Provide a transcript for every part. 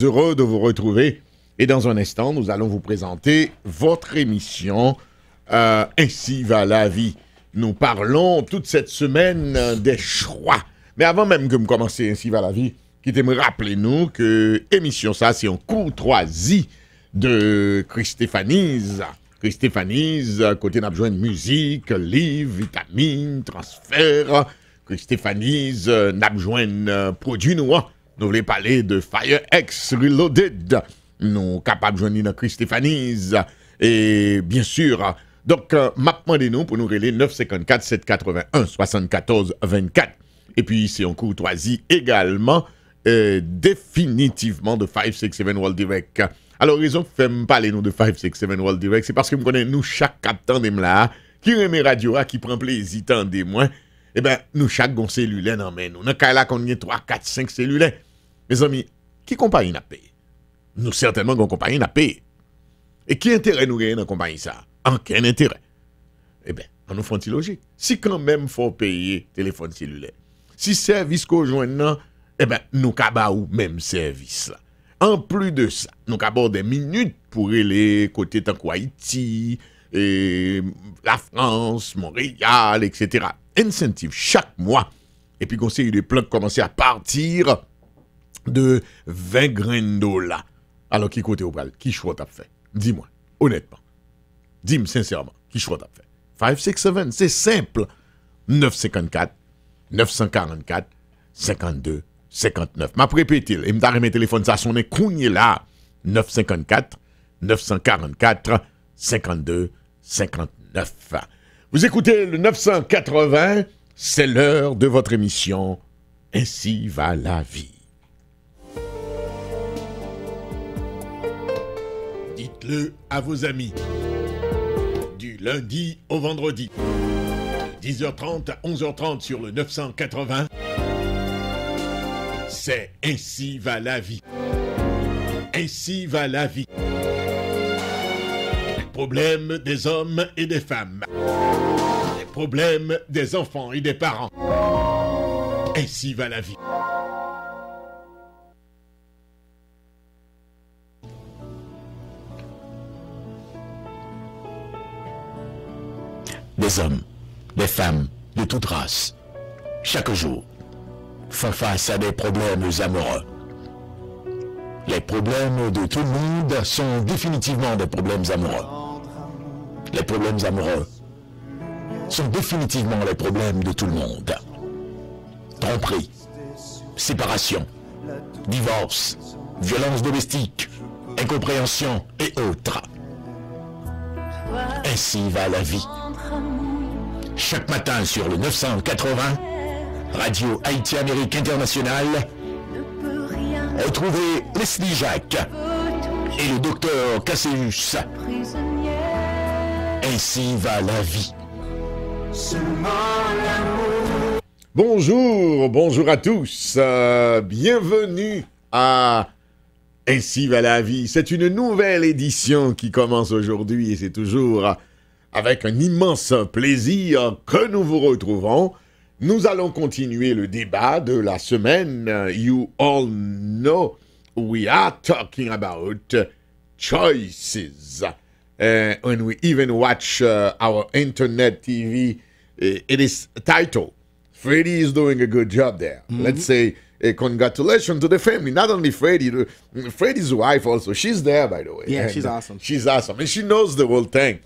Heureux de vous retrouver. Et dans un instant, nous allons vous présenter votre émission Ainsi va la vie. Nous parlons toute cette semaine des choix. Mais avant même que nous commencer Ainsi va la vie, quittez me rappeler nous que émission ça, c'est un courtoisie de Christéphanise. Christéphanise, côté n'a besoin de musique, livres, vitamines, transferts. Christéphanise, n'a besoin de produits noirs. Nous voulons parler de Fire X Reloaded. Nous capables de joindre dans Christéphanise. Et bien sûr, donc, demandez-nous pour nous relayer 954 781 74 24. Et puis, c'est en courtoisie également, définitivement de 567 World Direct. Alors, raison que fait me parler nous de 567 World Direct, c'est parce que nous connaissons nous chaque capitaine de là, qui remet radio, qui prend plaisir, tendez-moi. Eh bien, nous chaque gon cellulaire dans main nous. Dans cas là qu'on y a 3, 4, 5 cellulaires. Mes amis, qui compagnie n'a payé? Nous certainement qu'on compagnie n'a payé. Et qui intérêt nous gagne dans compagnie ça? Aucun intérêt. Eh bien, on nous fait logique. Si quand même faut payer téléphone cellulaire, si service qu'on joint, eh bien, nous cabons même service là. En plus de ça, nous avons des minutes pour aller côté tant Haïti, et la France, Montréal, etc. Incentive chaque mois. Et puis, conseil des plans commencer à partir de 20 grains de dollars. Alors, qui côté au bral? Qui choix t'as fait? Dis-moi, honnêtement. Dis-moi sincèrement, qui choix t'as fait? 567, c'est simple. 954, 944, 52, 59. M'a répété, et m'a remis téléphone, ça sonne cougné là. 954, 944, 52, 59. Vous écoutez le 980, c'est l'heure de votre émission Ainsi va la vie. Dites-le à vos amis. Du lundi au vendredi. De 10h30 à 11h30 sur le 980. C'est Ainsi va la vie. Ainsi va la vie. Les problèmes des hommes et des femmes. Les problèmes des enfants et des parents. Ainsi va la vie. Des hommes, des femmes, de toute race, chaque jour, font face à des problèmes amoureux. Les problèmes de tout le monde sont définitivement des problèmes amoureux. Les problèmes amoureux sont définitivement les problèmes de tout le monde. Tromperie, séparation, divorce, violence domestique, incompréhension et autres. Ainsi va la vie. Chaque matin sur le 980, Radio Haïti-Amérique Internationale, retrouvez Leslie Jacques et le docteur Casséus. Ainsi va la vie. Bonjour, bonjour à tous. Bienvenue à Ainsi va la vie. C'est une nouvelle édition qui commence aujourd'hui et c'est toujours avec un immense plaisir que nous vous retrouvons. Nous allons continuer le débat de la semaine. You all know we are talking about choices. When we even watch our internet TV, it is titled, Freddie is doing a good job there. Mm-hmm. Let's say, congratulations to the family. Not only Freddie, Freddie's wife also. She's there, by the way. Yeah, she's awesome. She's awesome. And she knows the whole thing.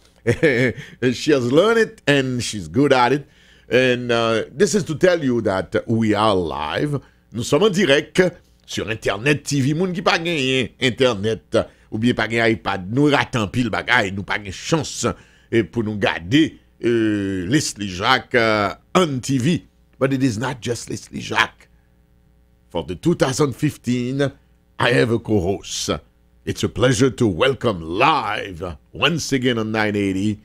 She has learned it and she's good at it. And this is to tell you that we are live. Nous sommes en direct sur Internet TV. Moun qui pas gagné Internet ou bien pas gagné iPad, nous ratons pile bagay, nous pas gagné chance pour nous garder Leslie Jacques on TV. But it is not just Leslie Jacques. For the 2015, I have a co-host. It's a pleasure to welcome live, once again on 980,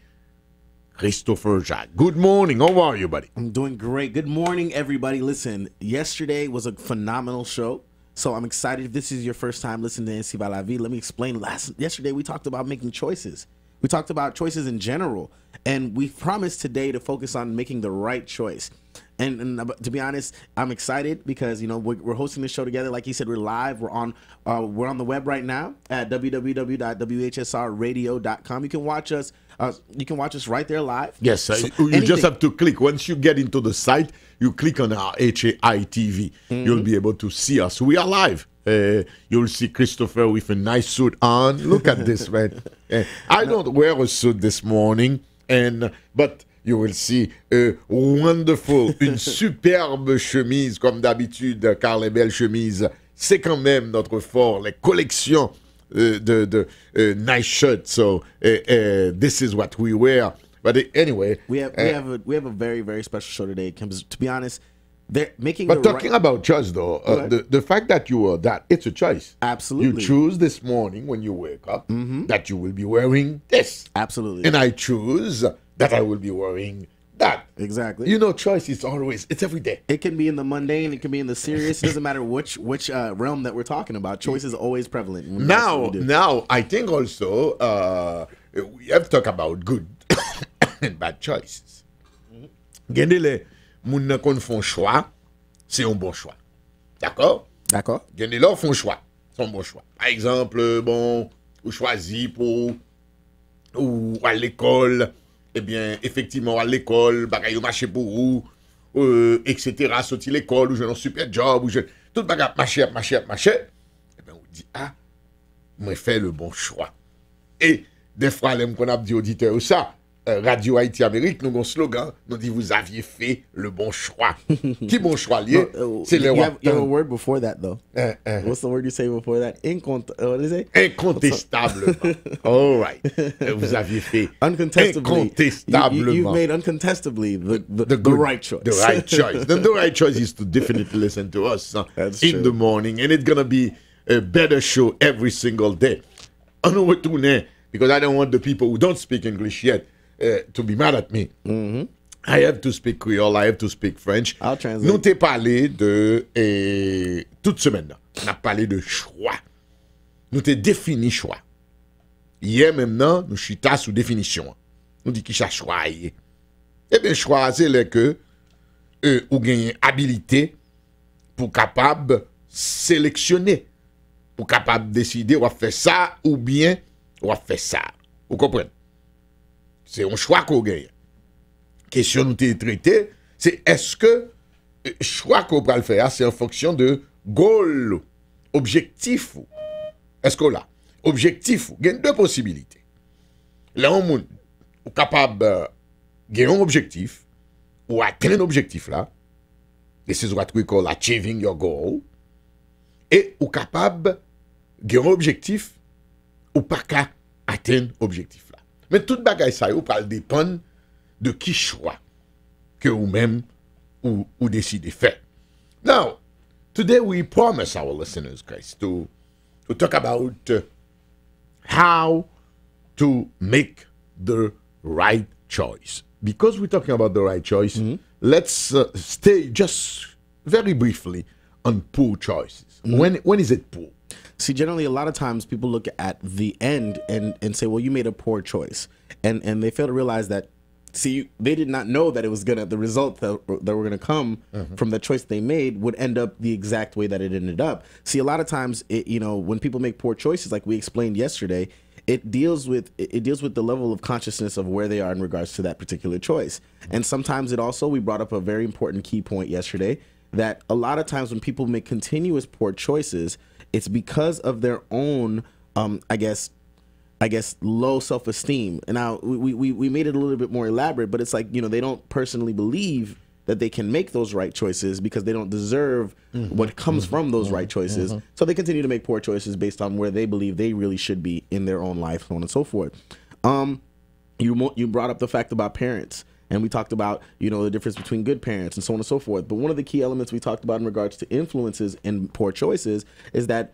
Christopher Jacques. Good morning. How are you, buddy? I'm doing great. Good morning, everybody. Listen, yesterday was a phenomenal show, so I'm excited. If this is your first time listening to Ainsi va la vie, let me explain. Yesterday, we talked about making choices. We talked about choices in general, and we promised today to focus on making the right choice. To be honest, I'm excited because we're hosting this show together. Like you said, we're live. We're on the web right now at www.whsrradio.com. You can watch us. You can watch us right there live. Yes, you just have to click. Once you get into the site, you click on our HAI TV. You'll be able to see us. We are live. You'll see Christopher with a nice suit on. Look at this, man. I don't wear a suit this morning, but you will see a wonderful, une superbe chemise, comme d'habitude, car les belles chemises, c'est quand même notre fort, les collections de nice shirts. So this is what we wear. But anyway, we have a very, very special show today. To be honest, they're making. But talking about choice, though, the fact that you were that, it's a choice. Absolutely. You choose this morning when you wake up that you will be wearing this. Absolutely. And I choose that I will be wearing that. Exactly. Choice is always, it's every day. It can be in the mundane, it can be in the serious. It doesn't matter which realm that we're talking about. Choice is always prevalent. Now, I think also we have to talk about good and bad choices. Gende le moun kon font choix, c'est un bon choix. D'accord? D'accord. Gende là font choix, c'est un bon choix. Par exemple, bon, ou choisi pour ou à l'école, eh bien, effectivement, à l'école, bagay yo marché pour ou, etc. Sorti l'école, ou j'ai un super job, ou j'ai tout bagay marché. Eh bien, on dit, moi fait le bon choix. Et des fois, les qu'on a dit auditeurs ça, Radio Haïti Amérique, nous avons un slogan, nous dit vous aviez fait le bon choix. Qui bon choix lié? C'est le you have a word before that though. What's the word you say before that? What is it? Incontestablement. All right. Vous aviez fait incontestablement. You've made uncontestably the right choice. The right choice. Then the right choice is to definitely listen to us in the morning, and it's gonna be a better show every single day. On nous retourne because I don't want the people who don't speak English yet to be mad at me. I have to speak Creole, I have to speak French. I'll translate. Nous t'ai parlé de toute semaine. On a parlé de choix. Nous t'ai défini choix. Hier maintenant, nous chita sous définition. Nous dit qui ça choix. Eh bien choix c'est là que ou gagne habilité pour capable sélectionner, pour capable décider ou faire ça ou bien ou faire ça. Vous comprenez? C'est un choix qu'on gagne. Question nous t'est traité, c'est est-ce que choix qu'on va le faire, c'est en fonction de goal, objectif. Est-ce qu'on l'a? Objectif, il y a deux possibilités. Là, on est capable de gagner un objectif ou atteindre un objectif là. This is what we call achieving your goal. Et ou capable de gagner un objectif ou pas qu'à atteindre objectif là. Mais tout bagay ça, ou pas dépend de qui choix que vous-même ou décidez faire. Now, today we promise our listeners, guys, to talk about how to make the right choice. Because we're talking about the right choice, let's stay just very briefly on poor choices. When is it poor? See, generally, a lot of times people look at the end and say, well, you made a poor choice. And they fail to realize that, see, they did not know that it was the result that were going to come from the choice they made would end up the exact way that it ended up. See, a lot of times, when people make poor choices, like we explained yesterday, it deals with the level of consciousness of where they are in regards to that particular choice. And sometimes we brought up a very important key point yesterday, that a lot of times when people make continuous poor choices, it's because of their own, I guess, low self-esteem. And now we made it a little bit more elaborate, but it's like, they don't personally believe that they can make those right choices because they don't deserve what comes from those right choices. So they continue to make poor choices based on where they believe they really should be in their own life, so on and so forth. You brought up the fact about parents. And we talked about, the difference between good parents and so on and so forth. But one of the key elements we talked about in regards to influences and poor choices is that,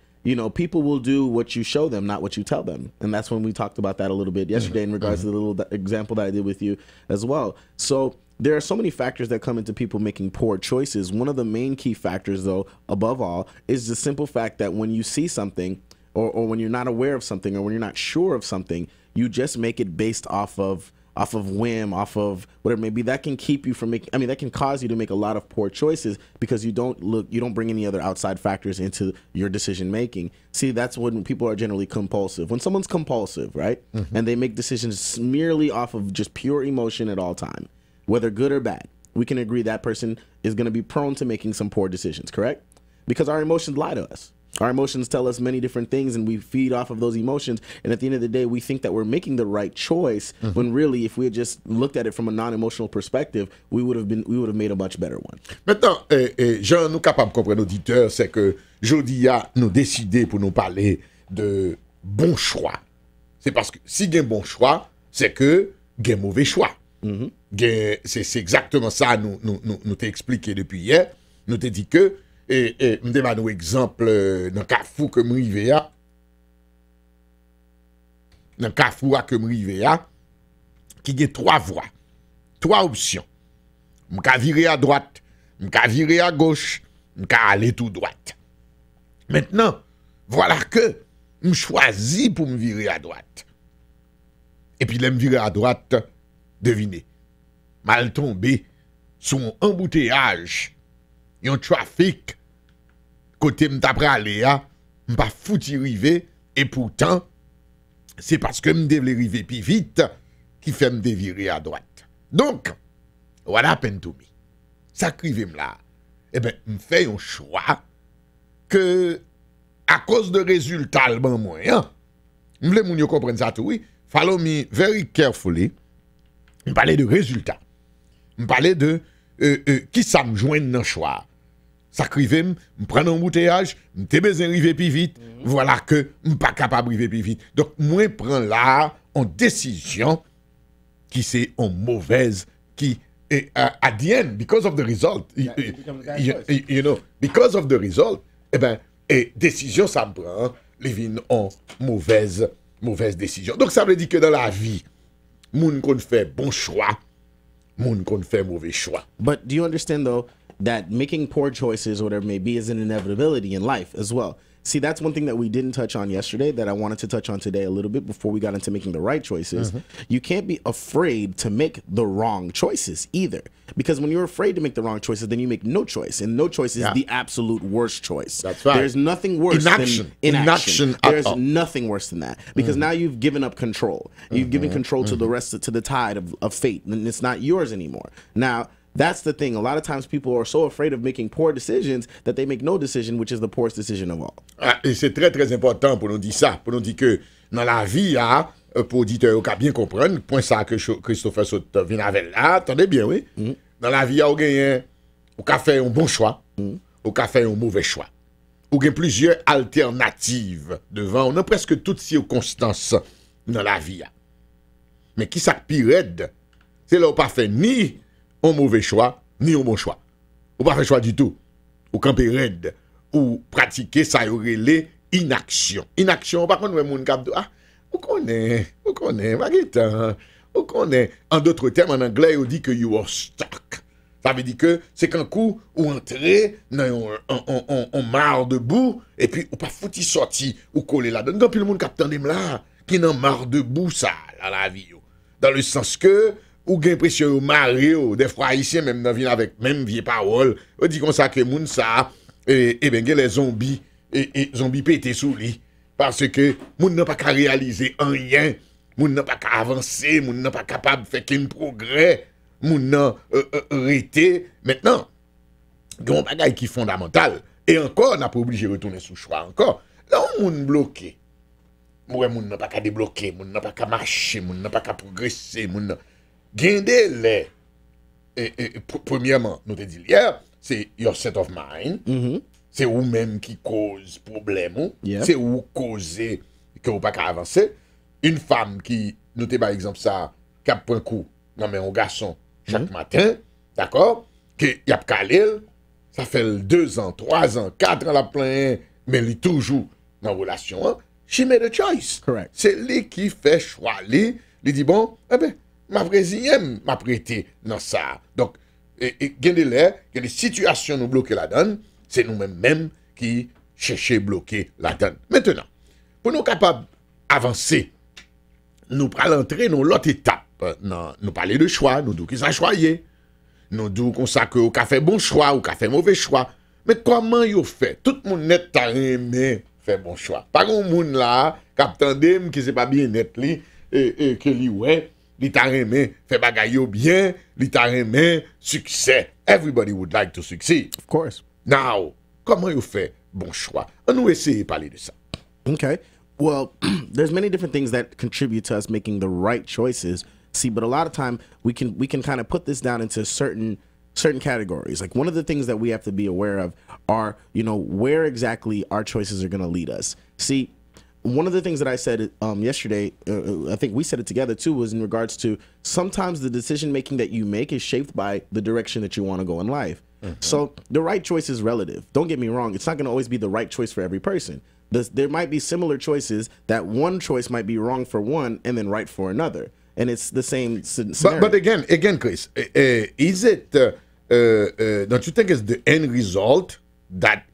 people will do what you show them, not what you tell them. And that's when we talked about that a little bit yesterday in regards to the little example that I did with you as well. So there are so many factors that come into people making poor choices. One of the main key factors, though, above all, is the simple fact that when you see something or when you're not aware of something or when you're not sure of something, you just make it based off of off of whim, off of whatever it may be, that can keep you from making, I mean, that can cause you to make a lot of poor choices because you don't bring any other outside factors into your decision making. See, that's when people are generally compulsive. When someone's compulsive, right? And they make decisions merely off of just pure emotion at all time, whether good or bad, we can agree that person is going to be prone to making some poor decisions, correct? Because our emotions lie to us. Our emotions tell us many different things, and we feed off of those emotions. And at the end of the day, we think that we're making the right choice, when really, if we had just looked at it from a non-emotional perspective, we would have made a much better one. Maintenant, Jean, nous capables de comprendre auditeur, c'est que jodi a nous décidé pour nous parler de bon choix. C'est parce que si il y a un bon choix, c'est que il y a un mauvais choix. C'est exactement ça nous t'ai expliqué depuis hier. Nous t'ai dit que nous avons un exemple dans le cas fou que m'rive a. Dans le cas fou que m'rive a, qui y a 3 voies, 3 options. M'ka virer à droite, m'ka virer à gauche, m'ka aller tout droite. Maintenant, voilà que me choisi pour me virer à droite. Et puis là me virer à droite, devinez, mal tombé sous un embouteillage, un trafic, côté m'ta pralé a, m'pa fouti rive, et pourtant, c'est parce que m'devle rive plus vite, qui fait me virer à droite. Donc, what happened to me? Ça crive là. Eh ben, m'fait un choix, que, à cause de résultats, le bon moyen, m'vle moun yo comprenne ça tout, oui, follow me very carefully. Je parlais de résultats. Je parlais de qui ça me joint dans le choix. Ça crive, je prends un embouteillage, je suis besoin d'arriver plus vite. Voilà que je ne suis pas capable d'arriver plus vite. Donc, moi, je prends là une décision qui c'est une mauvaise, qui, at the end, because of the result, you know, because of the result, eh ben, décision, ça me prend, les vignes ont mauvaise décision. Donc, ça veut dire que dans la vie, moun kon fait bon choix, moun kon fait mauvais choix. But do you understand, though, that making poor choices, or whatever it may be, is an inevitability in life as well? See, that's one thing that we didn't touch on yesterday that I wanted to touch on today a little bit before we got into making the right choices. You can't be afraid to make the wrong choices either. Because when you're afraid to make the wrong choices, then you make no choice. And no choice is the absolute worst choice. That's right. There's nothing worse than inaction. There's nothing worse than that. Because now you've given up control. You've given control to the rest, to the tide of fate. And it's not yours anymore. Now, that's the thing. A lot of times people are so afraid of making poor decisions that they make no decision, which is the poorest decision of all. Et c'est très, très important pour nous dire ça. Pour nous dire que dans la vie, pour auditeur qui bien comprendre, point ça que Christopher Saute vient avec là, attendez bien, oui. Dans la vie, on gagne, on a fait un bon choix, on a fait un mauvais choix. On a plusieurs alternatives devant. On a presque toutes circonstances dans la vie. Mais qui ça pire raide, c'est là où on pas fait ni un mauvais choix, ni un bon choix. Ou pas fait choix du tout. Ou camper raide, ou pratiquer ça y aurait les inaction. Inaction, par contre, moun kap do, ou connaît, baguetan, ou connaît. En d'autres termes, en anglais, on dit que you are stuck. Ça veut dire que c'est qu'un coup, ou entrer dans un mar de boue, et puis, ou pas fouti sorti, ou coller là-dedans. Donc, puis le monde kap tendem là, qui n'en mar de boue, ça, dans la vie, yo. Dans le sens que, ou gen l'impression de marrer, des fois haïtiens même dans vient avec même vieille parole, on dit comme ça que moun ça et ben les zombies et zombies pété sous lui parce que moun n'a pas qu'à réaliser rien, moun n'a pas qu'à avancer, moun n'a pas capable de faire qu'un progrès, moun n'a arrêté. Maintenant, gon bagay qui fondamental et encore on n'a pas obligé de retourner sous choix encore. Là moun bloqué. Moun n'a pas qu'à débloquer, moun n'a pas qu'à marcher, moun n'a pas qu'à progresser, moun Gende les. Premièrement, nous te dit hier, c'est your set of mind. C'est vous-même qui cause problème. C'est vous causer que vous pas qu'à avancer. Une femme qui, nous te par exemple ça, qui a pris un coup, non mais un garçon, chaque matin, d'accord, qui y a calé, ça fait 2 ans, 3 ans, 4 ans la plein, mais il est toujours dans la relation. She made a choice. Correct. C'est lui qui fait choix. Il dit bon, eh ben, ma brésilienne m'a prêté dans ça. Donc, il y a des situations nous bloquer la donne, c'est nous-mêmes qui cherchons à bloquer la donne. Maintenant, pour nous capables d'avancer, nous allons entrer dans l'autre étape non, nous parler de choix, nous disons que ça choyer. Nous disons qu'on ça que a fait bon choix ou qu'a fait mauvais choix. Mais comment yo fait? Tout le monde net t'a aimé faire bon choix. Pas un monde là, capitaine qui c'est pas bien net li et que li ouais, li t'a aimé fait bagay yo bien, li t'a aimé succès. Everybody would like to succeed. Of course. Now, comment yo fait bon choix? On nous essayer de parler de ça. Okay. Well, there's many different things that contribute to us making the right choices. See, but a lot of time we can kind of put this down into certain categories. Like one of the things that we have to be aware of are, where exactly our choices are going to lead us. See, one of the things that I said yesterday, I think we said it together too, was in regards to sometimes the decision making that you make is shaped by the direction that you want to go in life. So the right choice is relative. Don't get me wrong. It's not going to always be the right choice for every person. There might be similar choices that one choice might be wrong for one and then right for another. And it's the same scenario. But again, Chris, is it, don't you think it's the end result that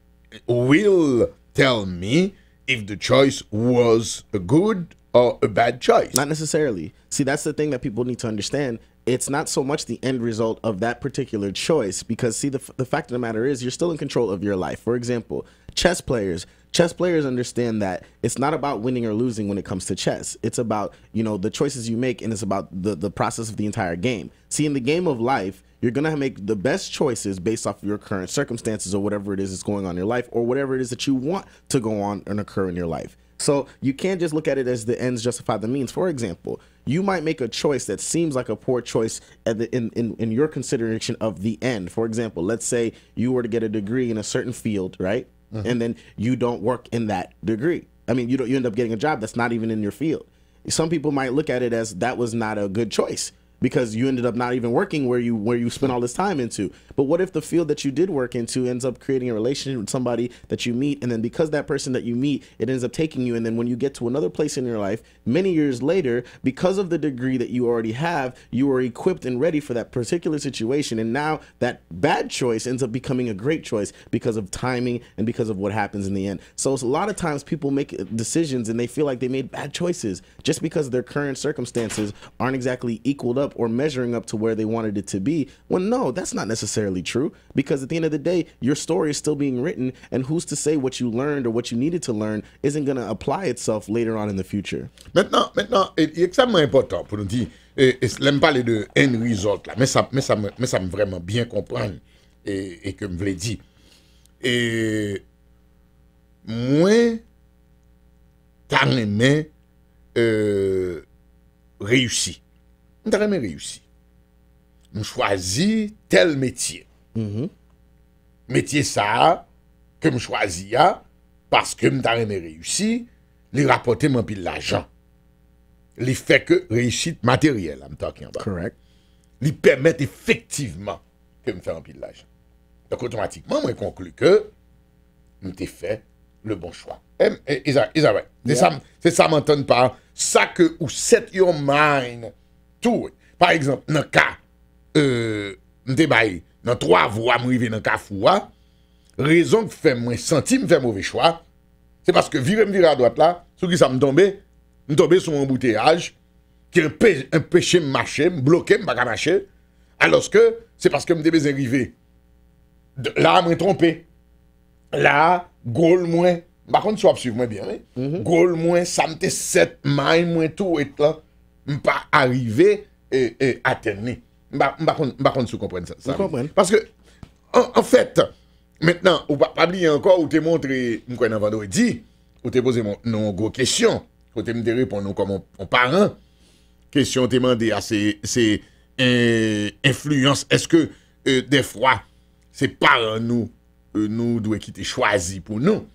will tell me if the choice was a good or a bad choice? Not necessarily. See, that's the thing that people need to understand. It's not so much the end result of that particular choice because, see, the fact of the matter is you're still in control of your life. For example, chess players understand that it's not about winning or losing when it comes to chess. It's about, the choices you make, and it's about the process of the entire game. See, in the game of life, you're going to make the best choices based off of your current circumstances or whatever it is that's going on in your life or whatever it is that you want to go on and occur in your life. So you can't just look at it as the ends justify the means. For example, you might make a choice that seems like a poor choice in your consideration of the end. For example, let's say you were to get a degree in a certain field, right? And then you don't work in that degree. I mean, you end up getting a job that's not even in your field. Some people might look at it as that was not a good choice because you ended up not even working where you spent all this time into. But what if the field that you did work into ends up creating a relationship with somebody that you meet, and then because that person that you meet, it ends up taking you, and then when you get to another place in your life, many years later, because of the degree that you already have, you are equipped and ready for that particular situation, and now that bad choice ends up becoming a great choice because of timing and because of what happens in the end. So it's a lot of times people make decisions and they feel like they made bad choices just because their current circumstances aren't exactly equaled up or measuring up to where they wanted it to be. Well, no, that's not necessarily true, because at the end of the day, your story is still being written, and who's to say what you learned or what you needed to learn isn't going to apply itself later on in the future. Maintenant, il est extrêmement important pour nous dire, l'aime parler de end result là, mais ça me vraiment bien comprendre et que me voulais dire. Et moi, t'as aimé réussi. T'as aimé réussi. On choisit tel métier. Métier ça que je choisis parce que m'ta aimé réussi, les rapporter mon pile l'argent. Les fait que réussite matérielle, I'm talking about. Correct. Les permettent effectivement que me faire un pile l'argent. Donc automatiquement, moi je conclus que m'te fait le bon choix. Is that right? C'est ça m'entend par ça que ou set your mind to it. Par exemple, dans le cas m'te bail dans 3 voies m'river dans cas foua, raison que fait moi senti me faire mauvais choix, c'est parce que virer à droite là, sur qui ça me tomber sur un embouteillage qui empêche me marcher, me bloquer, me pas marcher, alors que c'est parce que me devais arriver là me trompé. Là, goal moins, par contre soit suivre moi bien, goal moins ça me 7 miles moins tout et là, me pas arriver et atteindre. Par contre tu comprends ça. Parce que en fait, maintenant, ou pas oublier encore, ou te montré, m'kwen nan vendredi, ou te posé nos gros questions, ou te me répondre comme on parent, question te demandé à ces influences, est-ce que des fois, ces parents nous doivent quitter choisi pour nous,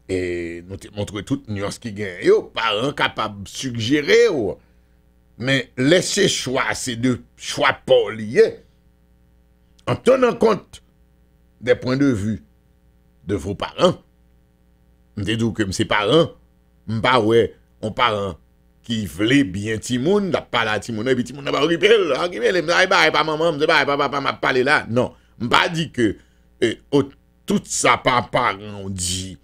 et nous te montré toutes nuances qui gagnent, yo, parents capables de suggérer, mais laisser choix, c'est de choix pas liés, en tenant compte des points de vue de vos parents. Je dis que mes parents, m'pa ouais, on parent qui voulait bien Timoun, n'a pas la Timoun, et puis Timoun n'a pas occupé, pas maman, papa m'a parlé là. Non, m'pa dit que tout ça par parents on dit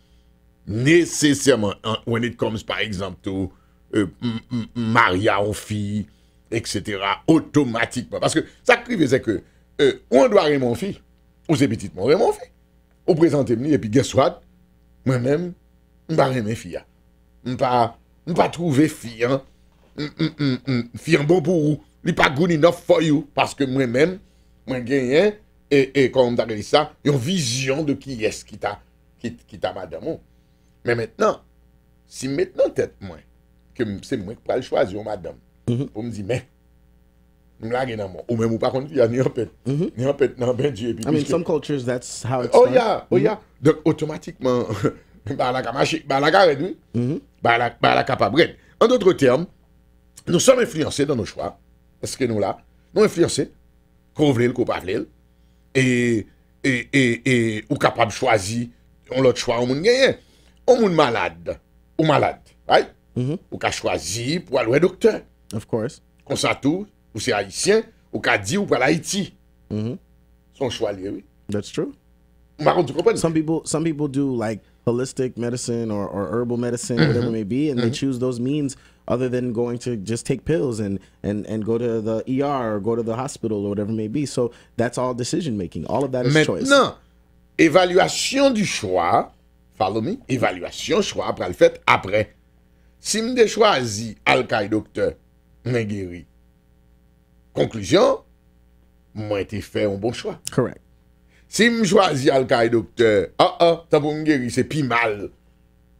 nécessairement when it comes par exemple to Maria en fille, etc. automatiquement. Parce que ça qui fait, c'est que on doit aimer mon fille, ou c'est petit mon mon fille. On présente moi et puis guess what? Moi-même, je ne vais pas aimer fille. Je ne vais pas trouver fille. Fille bon pour vous. Il n'est pas good enough for you. Parce que moi-même, moi gagne et comme on a dit ça, une vision de qui est-ce qui t'a madame. Mais maintenant, si maintenant tête moi, que c'est moi qui vais choisir madame, pour me dire, mais, je me dans moi. Ou même, ou par contre, il y a ni en pète. Ni en pète, non, ben Dieu. I mean, some cultures, that's how it's oh done. yeah, oh yeah. Donc, automatiquement, bah la marché, bah la garde, oui. Bah la capable. En d'autres termes, nous sommes influencés dans nos choix. Est-ce que nous là, nous influencés, qu'on veut, qu'on pas veut, et ou capable de choisir, on l'autre choix, on gagne. On est malade, right? Ou qu'a choisi pour aller au docteur. Of course. Comme ça tout, ou c'est haïtien, ou qu'a dit ou pour l'Haïti. Son choix lié, oui. That's true. Tu comprends? Some people do like holistic medicine or herbal medicine, whatever it may be, and they choose those means other than going to just take pills and go to the ER or go to the hospital or whatever it may be. So that's all decision making. All of that is choice. Maintenant, évaluation du choix, follow me, évaluation choix après le fait après. Si me choisi alcaï docteur, m'en guéri. Conclusion, moi été fait un bon choix. Correct. Si me choisi alcaï docteur, t'as pour me guérir, c'est pi mal.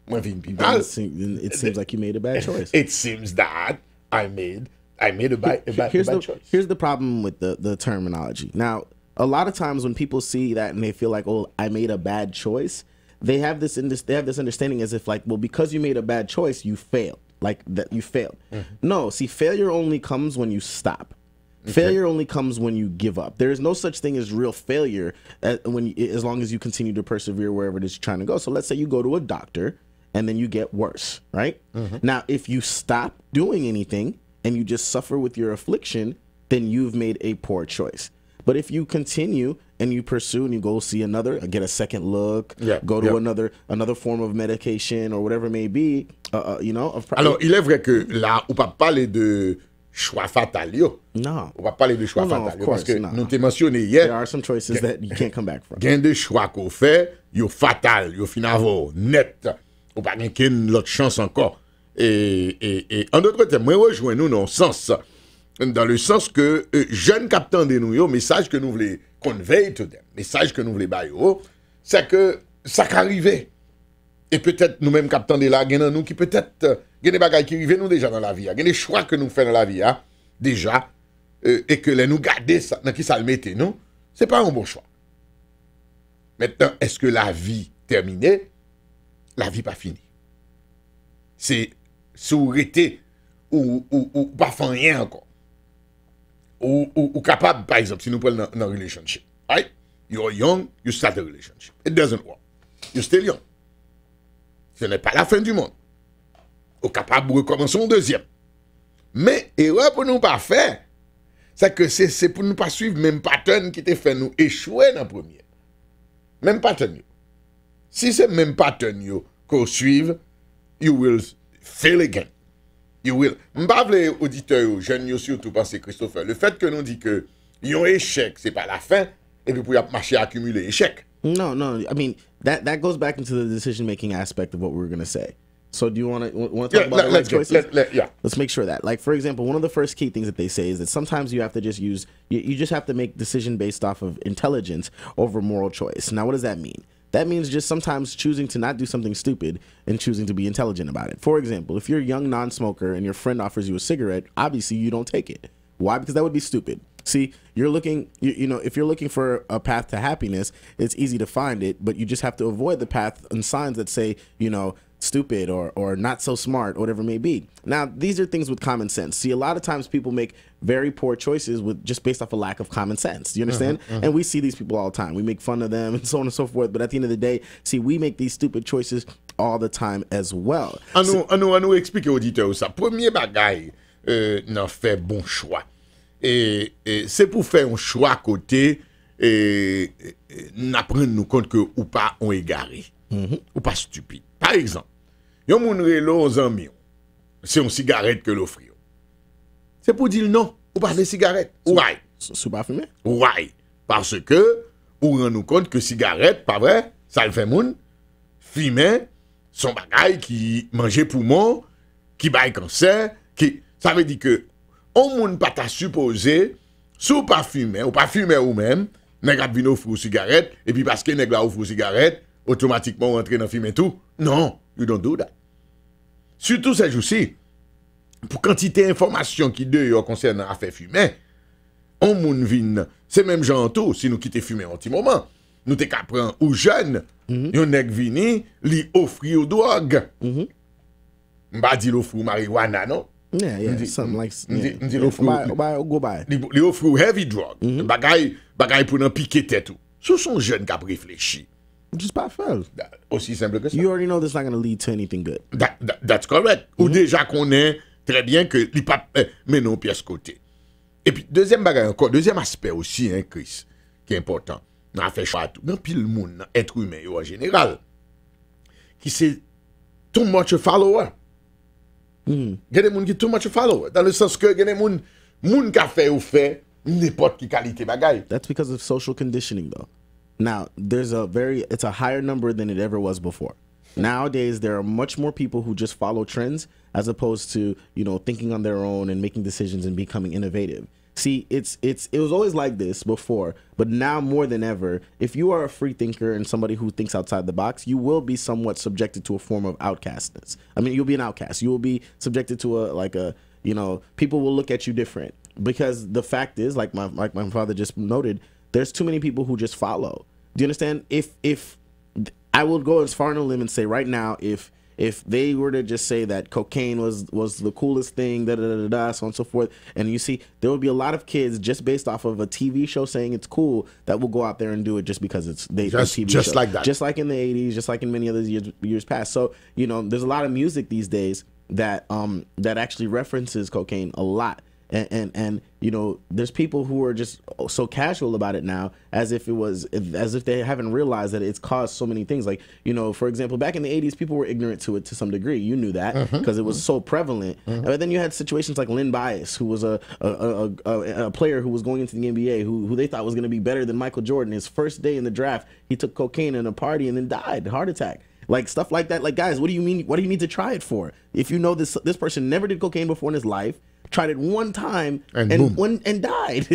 Moi vin pi mal. It seems like you made a bad choice. It seems that I made a bad choice. Here's the problem with the terminology. Now, a lot of times when people see that and they feel like, oh, I made a bad choice, they have this understanding as if like, well, because you made a bad choice, you failed. Like that you failed. No, see, failure only comes when you stop. Failure only comes when you give up. There is no such thing as real failure as long as you continue to persevere wherever it is you're trying to go. So let's say you go to a doctor and then you get worse, right? Now, if you stop doing anything and you just suffer with your affliction, then you've made a poor choice. But if you continue and you pursue and you go see get a second look, go to another form of medication or whatever it may be, Alors, il est vrai que là, on ne peut pas parler de choix fatal, yo. No. On va parler de choix fatal, of parce que course, nous t'ai mentionné hier. There are some choices that you can't come back from. Gain de choix qu'on fait, yo fatal, yo finavo, net. Ou pas gain l'autre chance encore. Et en d'autres termes, moi rejoins nous dans le sens que jeune captain de nous, yo, message que nous voulons convey to them, message que nous voulons bailler, c'est que ça qu'arrive. Et peut-être nous-mêmes captants de là, il y a nous qui peut-être, il y a des bagages qui arrivent nous déjà dans la vie, il y a des choix que nous faisons dans la vie, déjà, et que les nous garder ça, dans qui ça le mette, nous, c'est pas un bon choix. Maintenant, est-ce que la vie terminée? La vie pas finie. C'est souhaiter ou pas faire rien encore. Ou capable, par exemple, si nous prenons dans relationship, right? You're young, you start a relationship. It doesn't work. You're still young. Ce n'est pas la fin du monde. Ou capable de recommencer un deuxième. Mais, erreur pour nous pas faire, c'est que c'est pour nous pas suivre même pattern qui te fait nous échouer dans le premier. Même pattern. Si c'est même pattern qu'on suive, you will fail again. You will. M'pas vle auditeurs, jeunes surtout penser Christopher, le fait que nous dit que yon échec, c'est pas la fin, et puis pour y marcher accumuler échec. No. I mean, that goes back into the decision-making aspect of what we were going to say. So do you want to talk about the right choices? Let's make sure that. Like, for example, one of the first key things that they say is that sometimes you have to just you just have to make decision based off of intelligence over moral choice. Now, what does that mean? That means just sometimes choosing to not do something stupid and choosing to be intelligent about it. For example, if you're a young non-smoker and your friend offers you a cigarette, obviously you don't take it. Why? Because that would be stupid. See, you're looking, if you're looking for a path to happiness, it's easy to find it, but you just have to avoid the path and signs that say, stupid or not so smart, whatever it may be. Now, these are things with common sense. See, a lot of times people make very poor choices with just based off a lack of common sense. Do you understand? And we see these people all the time. We make fun of them and so on and so forth. But at the end of the day, see, we make these stupid choices all the time as well. À nous expliquer aux auditeurs ça. Premier bagaille, n'en fait bon choix. Et c'est pour faire un choix à côté et n'apprendre nous compte que ou pas on égaré. Ou pas stupide. Par exemple, yon moun relo aux amis, c'est une cigarette que l'offre. c'est pour dire non, ou pas de cigarette. Ouais. Sous pas fumer? Ouais. Parce que, ou rend nous compte que cigarette, pas vrai, ça le fait moun, fumer, son bagay qui mangeait poumon, qui baille cancer, qui, ça veut dire que, on moun pas t'a supposé, sous pas fumer, ou pas fumer ou même, nèg ap vin offre cigarette, et puis parce que nèg la offre cigarette, automatiquement rentrer dans fumer tout. Non, you don't do that. Surtout ces jours-ci, pour quantité d'informations qui de concernant affaire fumer, on moun vin, c'est même genre tout, si nous quitter fumer un petit moment, nous te prendre ou jeune, yon nèg vini, li offri ou drogue. M'a dit l'offre marijuana, non? Yeah, something like M'di l'offre go by. li offre ou heavy drug. Bagay pour nan piquer tête tout. Ce sont jeunes qui ont réfléchi. Just pas faire. Aussi simple que ça. You already know this is not going to lead to anything good. That's correct. Ou déjà qu'on est très bien que li pas mais non pièce côté. Et puis deuxième bagay encore, deuxième aspect aussi hein Chris, qui est important. On a fait choix tout. Dans pile monde être humain en général qui c'est too much follower. Il y a des gens qui too much follower dans le sens que il y a des gens qui fait ou fait n'importe quelle qualité bagay. That's because of social conditioning though. Now, it's a higher number than it ever was before. Nowadays, there are much more people who just follow trends as opposed to, thinking on their own and making decisions and becoming innovative. See, it was always like this before, but now more than ever, if you are a free thinker and somebody who thinks outside the box, you will be somewhat subjected to a form of outcastness. I mean, you'll be an outcast. You will be subjected to people will look at you different because the fact is, like my father just noted, there's too many people who just follow. Do you understand? If I will go as far on a limb and say right now, if they were to just say that cocaine was the coolest thing, so on and so forth, and you see, there will be a lot of kids just based off of a TV show saying it's cool that will go out there and do it just because it's a TV just show. Like that. Just like in the 80s, just like in many other years past. So, there's a lot of music these days that actually references cocaine a lot. And there's people who are just so casual about it now as if they haven't realized that it's caused so many things. Like, for example, back in the 80s, people were ignorant to it to some degree. You knew that because it was so prevalent. But then you had situations like Lynn Bias, who was a player who was going into the NBA, who they thought was going to be better than Michael Jordan. His first day in the draft, he took cocaine in a party and then died, heart attack. Like stuff like that. Like, guys, what do you mean? What do you need to try it for? If you know this person never did cocaine before in his life, tried it one time and died.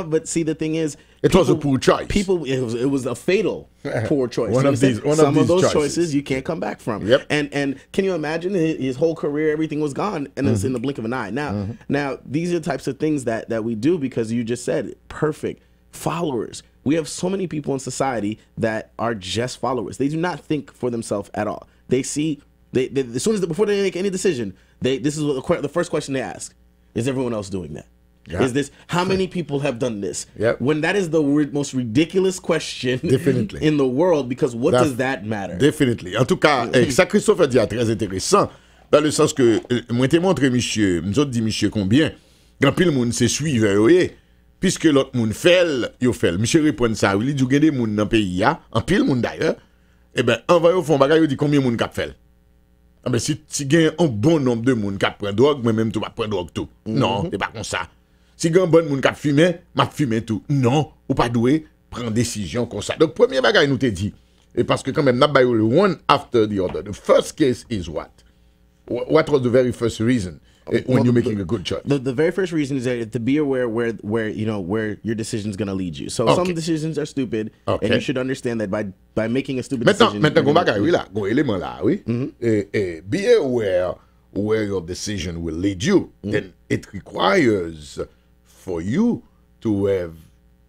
But see, the thing is, it was a poor choice. It was a fatal poor choice. One of those choices you can't come back from. Yep. And can you imagine his whole career, everything was gone, and it's in the blink of an eye. Now these are the types of things that we do because you just said perfect followers. We have so many people in society that are just followers. They do not think for themselves at all. They see as soon as before they make any decision, this is the first question they ask. Is everyone else doing that? Yeah. Is this how many people have done this? Yep. When that is the most ridiculous question in the world, because what does that matter? Definitely. En tout cas, ça Christophe a dit est très intéressant dans le sens que moi t'ai montré monsieur, nous autres dit monsieur combien grand pile monde c'est suiveur puisque l'autre monde fait yo fait. Monsieur répond ça, il dit il y a des monde dans pays en pile monde d'ailleurs. Eh ben envoyé au fond bagage il dit combien monde cap fait. Ah ben si gagne un bon nombre de monde qui prend drogue, moi même tu vas prendre drogue tout. Non, c'est pas comme ça. Si gagne un bon monde qui fumer, m'a fumer tout. Non, ou pas doué prendre décision comme ça. Donc premier bagage nous te dit et parce que quand même n'a pas eu one after the other. The first case is what? What was the very first reason when you're making a good choice? The very first reason is that to be aware where your decision is going to lead you. So some decisions are stupid, and you should understand that by making a stupid decision. Maintenant, élément là, oui. Be aware where your decision will lead you. Then it requires for you to have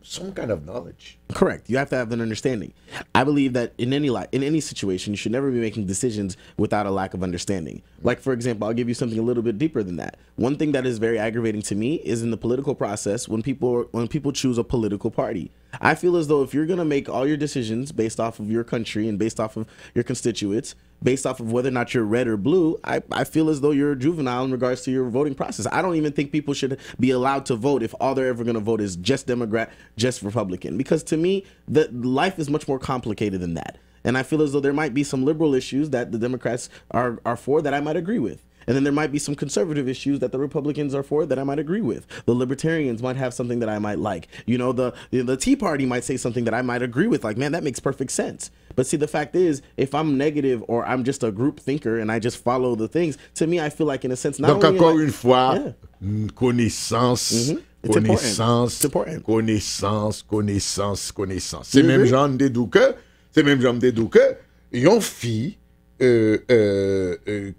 some kind of knowledge. Correct. You have to have an understanding. I believe that in any situation, you should never be making decisions without a lack of understanding. Like, for example, I'll give you something a little bit deeper than that. One thing that is very aggravating to me is in the political process when people choose a political party. I feel as though if you're going to make all your decisions based off of your country and based off of your constituents, based off of whether or not you're red or blue, I feel as though you're a juvenile in regards to your voting process. I don't even think people should be allowed to vote if all they're ever going to vote is just Democrat, just Republican. Because to me, life is much more complicated than that. And I feel as though there might be some liberal issues that the Democrats are for that I might agree with. And then there might be some conservative issues that the Republicans are for that I might agree with. The Libertarians might have something that I might like. You know, the Tea Party might say something that I might agree with. Like, man, that makes perfect sense. But see, the fact is, if I'm negative or I'm just a group thinker and I just follow the things, to me, I feel like in a sense, not Donc only encore am I- une fois, Yeah. connaissance, It's important. connaissance, It's important. connaissance, connaissance, connaissance. C'est You même agree? genre de dou que, c'est même genre de dou que, yon fille,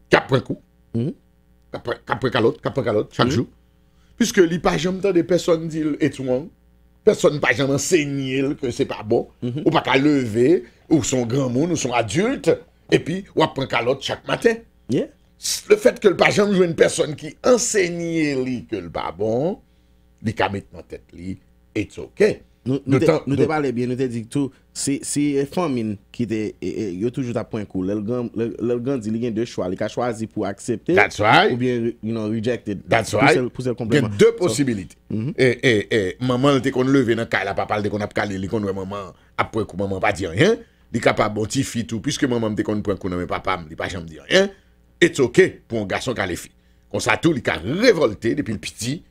cap un coup, cap un l'autre, chaque jour. Puisque li pas jamais tant de personnes disent et tout le monde, personne pas jamais enseigné que c'est pas bon, ou pas qu'à lever, ou son grand monde, ou son adulte, et puis ou apprend qu'à l'autre chaque matin. Yeah. Le fait que le pas jamais jouer une personne qui enseigne li que le pas bon, li ka met dans tête li, it's okay. Nous te parlé bien, nous te dit tout, si famine qui te yo toujours à point cool, le grand dit il y a deux choix, il a choisi pour accepter That's right. ou bien rejected. That's right. Pour le Il y a complément. deux possibilités. Et maman te kon levé dans kay la papa te kon ap calé, li kon wè maman après coup maman pas dire rien, li capable bon petit fille tout puisque maman te kon prend coup dans papa, li pas jamais dire rien. It's okay pour un garçon qui a les filles. Comme ça tout, il a révolté depuis le petit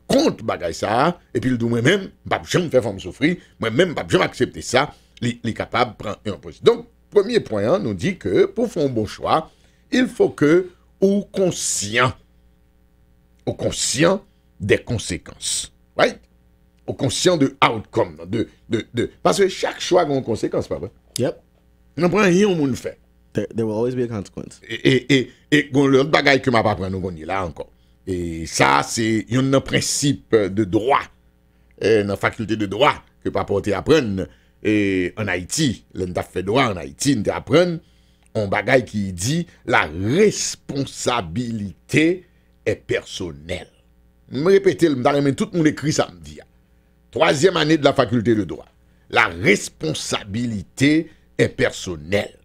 contre bagay ça et puis il dit moi-même, pas jamais faire femme souffrir, moi-même pas jamais accepter ça, il est capable de prendre un poste. Donc premier point, hein, nous dit que pour faire un bon choix, il faut que ou conscient des conséquences. Right? Ou conscient de outcome, parce que chaque choix a une conséquence, pas vrai? Yep. On prend rien au monde fait. There will always be a consequence. Et l'autre bagaille que m'a pas appris nous connaît là encore. Et ça c'est un principe de droit dans la faculté de droit que pas porter apprendre et en Haïti, l'on t'a fait droit en Haïti, on apprendre un bagaille qui dit la responsabilité est personnelle. Je me répéter, tout le monde écrit samedi. Troisième année de la faculté de droit. La responsabilité est personnelle.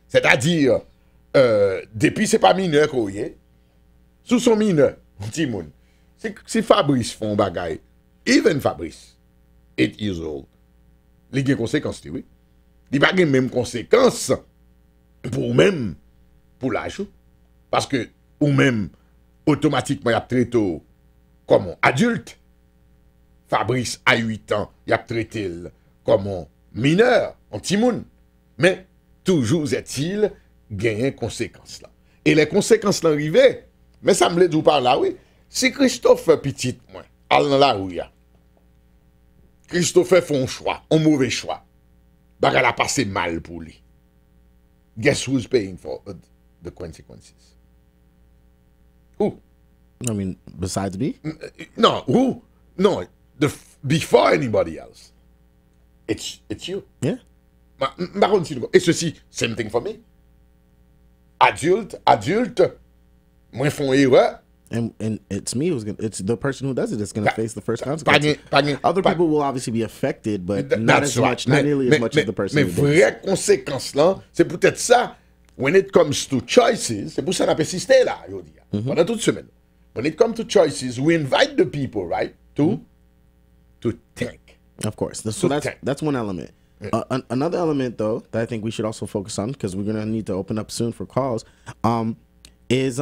C'est-à-dire, depuis c'est pas mineur qu'on y est, sous son mineur, petit monde. Si Fabrice font bagaille, even Fabrice, 8 years old, il y a des conséquences, oui. Il n'y a pas les mêmes conséquences pour même, pour l'âge. Parce que, ou même, automatiquement, il y a traité comme un adulte. Fabrice, à 8 ans, il a traité comme un mineur, un petit monde. Mais, toujours est-il gagné conséquences là. Et les conséquences là arrivées, mais ça me l'a dit par là, oui. Si Christophe petit, moi, al dans la rue, Christophe fait un choix, un mauvais choix. Bah, elle a passé mal pour lui. Guess who's paying for the consequences? Who? I mean, besides me? No, who? No, before anybody else. It's you. Yeah. Et ceci, same thing for me. Adulte, moi font erreur. And it's me it's the person who does it that's gonna face the first consequences. Other people will obviously be affected, but not as much, not nearly as much as the person Mais who does. vraie conséquence là, c'est peut-être ça. When it comes to choices, c'est pour ça qu'on a persisté là, je dis, pendant toute semaine. When it comes to choices, we invite the people, right, to think. Of course. So that's one element. Another element, though, that I think we should also focus on, because we're gonna need to open up soon for calls, is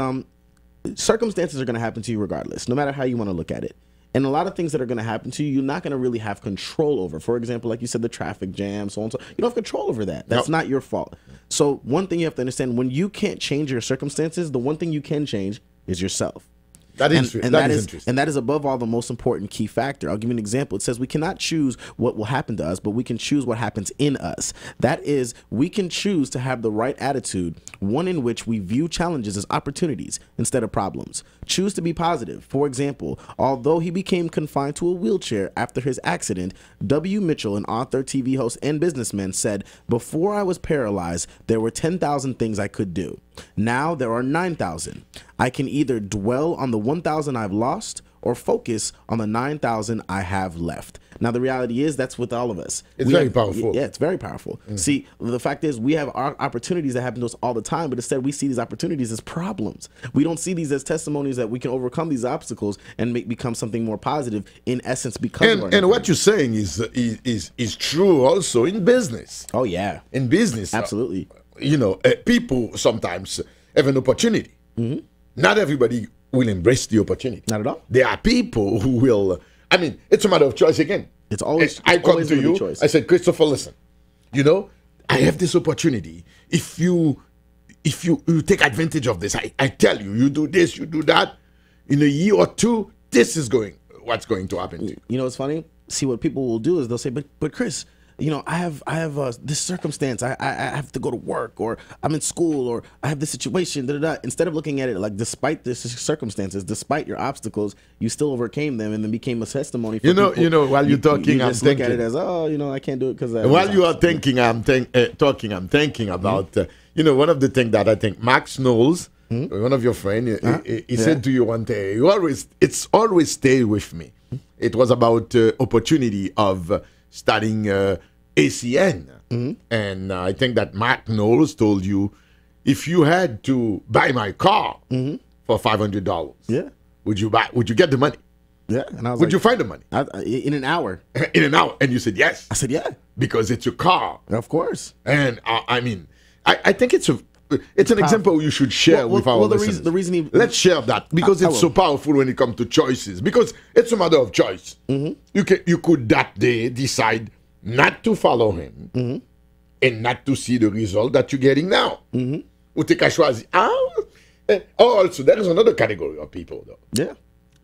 circumstances are gonna happen to you regardless, no matter how you want to look at it. And a lot of things that are going to happen to you, you're not going to really have control over. For example, like you said, the traffic jam, so on, so you don't have control over that. That's not your fault. So one thing you have to understand, when you can't change your circumstances, the one thing you can change is yourself. That is interesting. And that is above all the most important key factor. I'll give you an example. It says we cannot choose what will happen to us, but we can choose what happens in us. That is, we can choose to have the right attitude, one in which we view challenges as opportunities instead of problems. Choose to be positive. For example, although he became confined to a wheelchair after his accident, W. Mitchell, an author, TV host, and businessman, said, "Before I was paralyzed, there were 10,000 things I could do. Now there are 9,000. I can either dwell on the 1,000 I've lost or focus on the 9,000 I have left." Now, the reality is that's with all of us. It's very powerful. Yeah, it's very powerful. See, the fact is we have our opportunities that happen to us all the time, but instead we see these opportunities as problems. We don't see these as testimonies that we can overcome these obstacles and become something more positive, in essence, because of our And what you're saying is true also in business. Oh, yeah. In business. Absolutely. You know, people sometimes have an opportunity. not everybody will embrace the opportunity. Not at all. There are people who will. I mean, it's a matter of choice again. It's always. I come always to gonna be you. choice. I said, Christopher, listen. You know, I have this opportunity. If you take advantage of this, I tell you, you do this, you do that. In a year or two, this is what's going to happen to you. You know what's funny? See, what people will do is they'll say, but Chris, you know, I have this circumstance. I have to go to work, or I'm in school, or I have this situation. Da, da, da. Instead of looking at it like, despite this circumstances, despite your obstacles, you still overcame them and then became a testimony. For people. You know. While you're talking, you I'm just thinking. look at it as, oh, you know, I can't do it because. While you are thinking, I'm thinking about. You know, one of the things that I think Max Knowles, one of your friends, he said to you one day, it's always stay with me. It was about opportunity of studying ACN. And I think that Matt Knowles told you, if you had to buy my car for $500, would you get the money? Yeah. And I was would you find the money? In an hour. In an hour. And you said yes. I said, yeah. Because it's your car. Of course. And I mean, I think it's an example you should share with our listeners. The reason Let's share that because it's so powerful when it comes to choices. Because it's a matter of choice. You could that day decide not to follow him and not to see the result that you're getting now. Ou te ka choisi. Also, there is another category of people though. Yeah.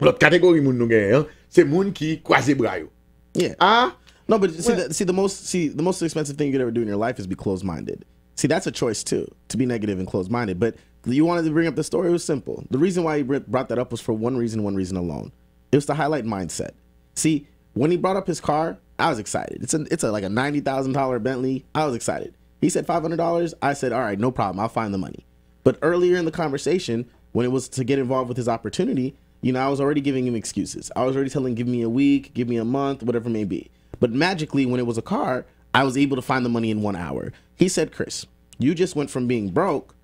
L'autre catégorie moun nou gen, c'est moun qui croise bras yo. Yeah. No, but see, the most expensive thing you could ever do in your life is be closed-minded. See, that's a choice too, to be negative and closed-minded. But you wanted to bring up the story. It was simple. The reason why he brought that up was for one reason alone. It was to highlight mindset. See, when he brought up his car, I was excited. It's like a $90,000 Bentley. I was excited. He said $500. I said, all right, no problem. I'll find the money. But earlier in the conversation, when it was to get involved with his opportunity, you know, I was already giving him excuses. I was already telling him, give me a week, give me a month, whatever it may be. But magically, when it was a car, I was able to find the money in 1 hour. He said, Chris, you just went from being broke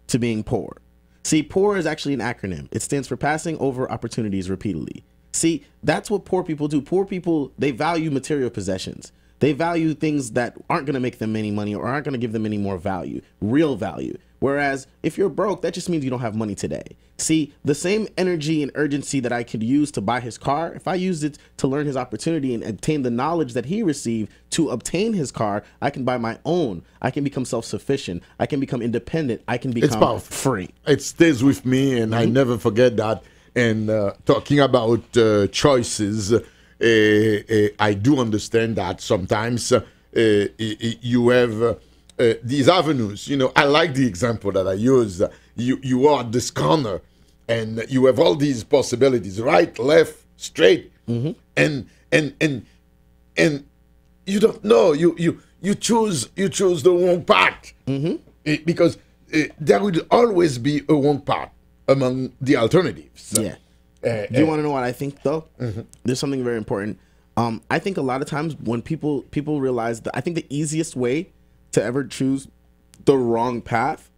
to being poor. See, poor is actually an acronym. It stands for passing over opportunities repeatedly. See, that's what poor people do. Poor people, they value material possessions. They value things that aren't going to make them any money or aren't going to give them any more value, real value. Whereas if you're broke, that just means you don't have money today. See, the same energy and urgency that I could use to buy his car, if I used it to learn his opportunity and obtain the knowledge that he received to obtain his car, I can buy my own. I can become self-sufficient. I can become independent. I can become free. It stays with me, and I never forget that. And talking about choices, I do understand that sometimes you have these avenues. You know, I like the example that I use. You are at this corner, and you have all these possibilities: right, left, straight, and you don't know. You choose the wrong path because there will always be a wrong path among the alternatives. Yeah. Do you want to know what I think though? There's something very important. I think a lot of times when people realize that, I think the easiest way to ever choose the wrong path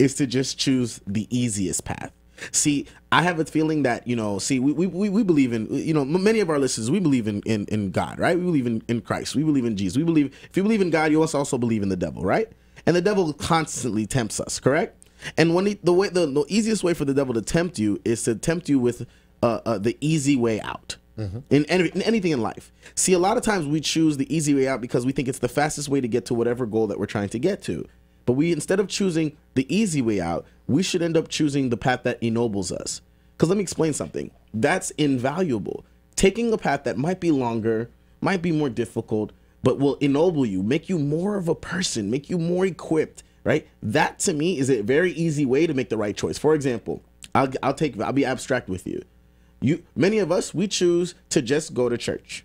is to just choose the easiest path. See, I have a feeling that, you know, see, we believe in, you know, many of our listeners, we believe in God, right? We believe in Christ. We believe in Jesus. We believe, if you believe in God, you also believe in the devil, right? And the devil constantly tempts us, correct? And when the easiest way for the devil to tempt you is to tempt you with the easy way out. In anything in life. See, a lot of times we choose the easy way out because we think it's the fastest way to get to whatever goal that we're trying to get to. But instead of choosing the easy way out, we should end up choosing the path that ennobles us. Because let me explain something. That's invaluable. Taking a path that might be longer, might be more difficult, but will ennoble you, make you more of a person, make you more equipped, right? That to me is a very easy way to make the right choice. For example, I'll be abstract with you. Many of us, we choose to just go to church.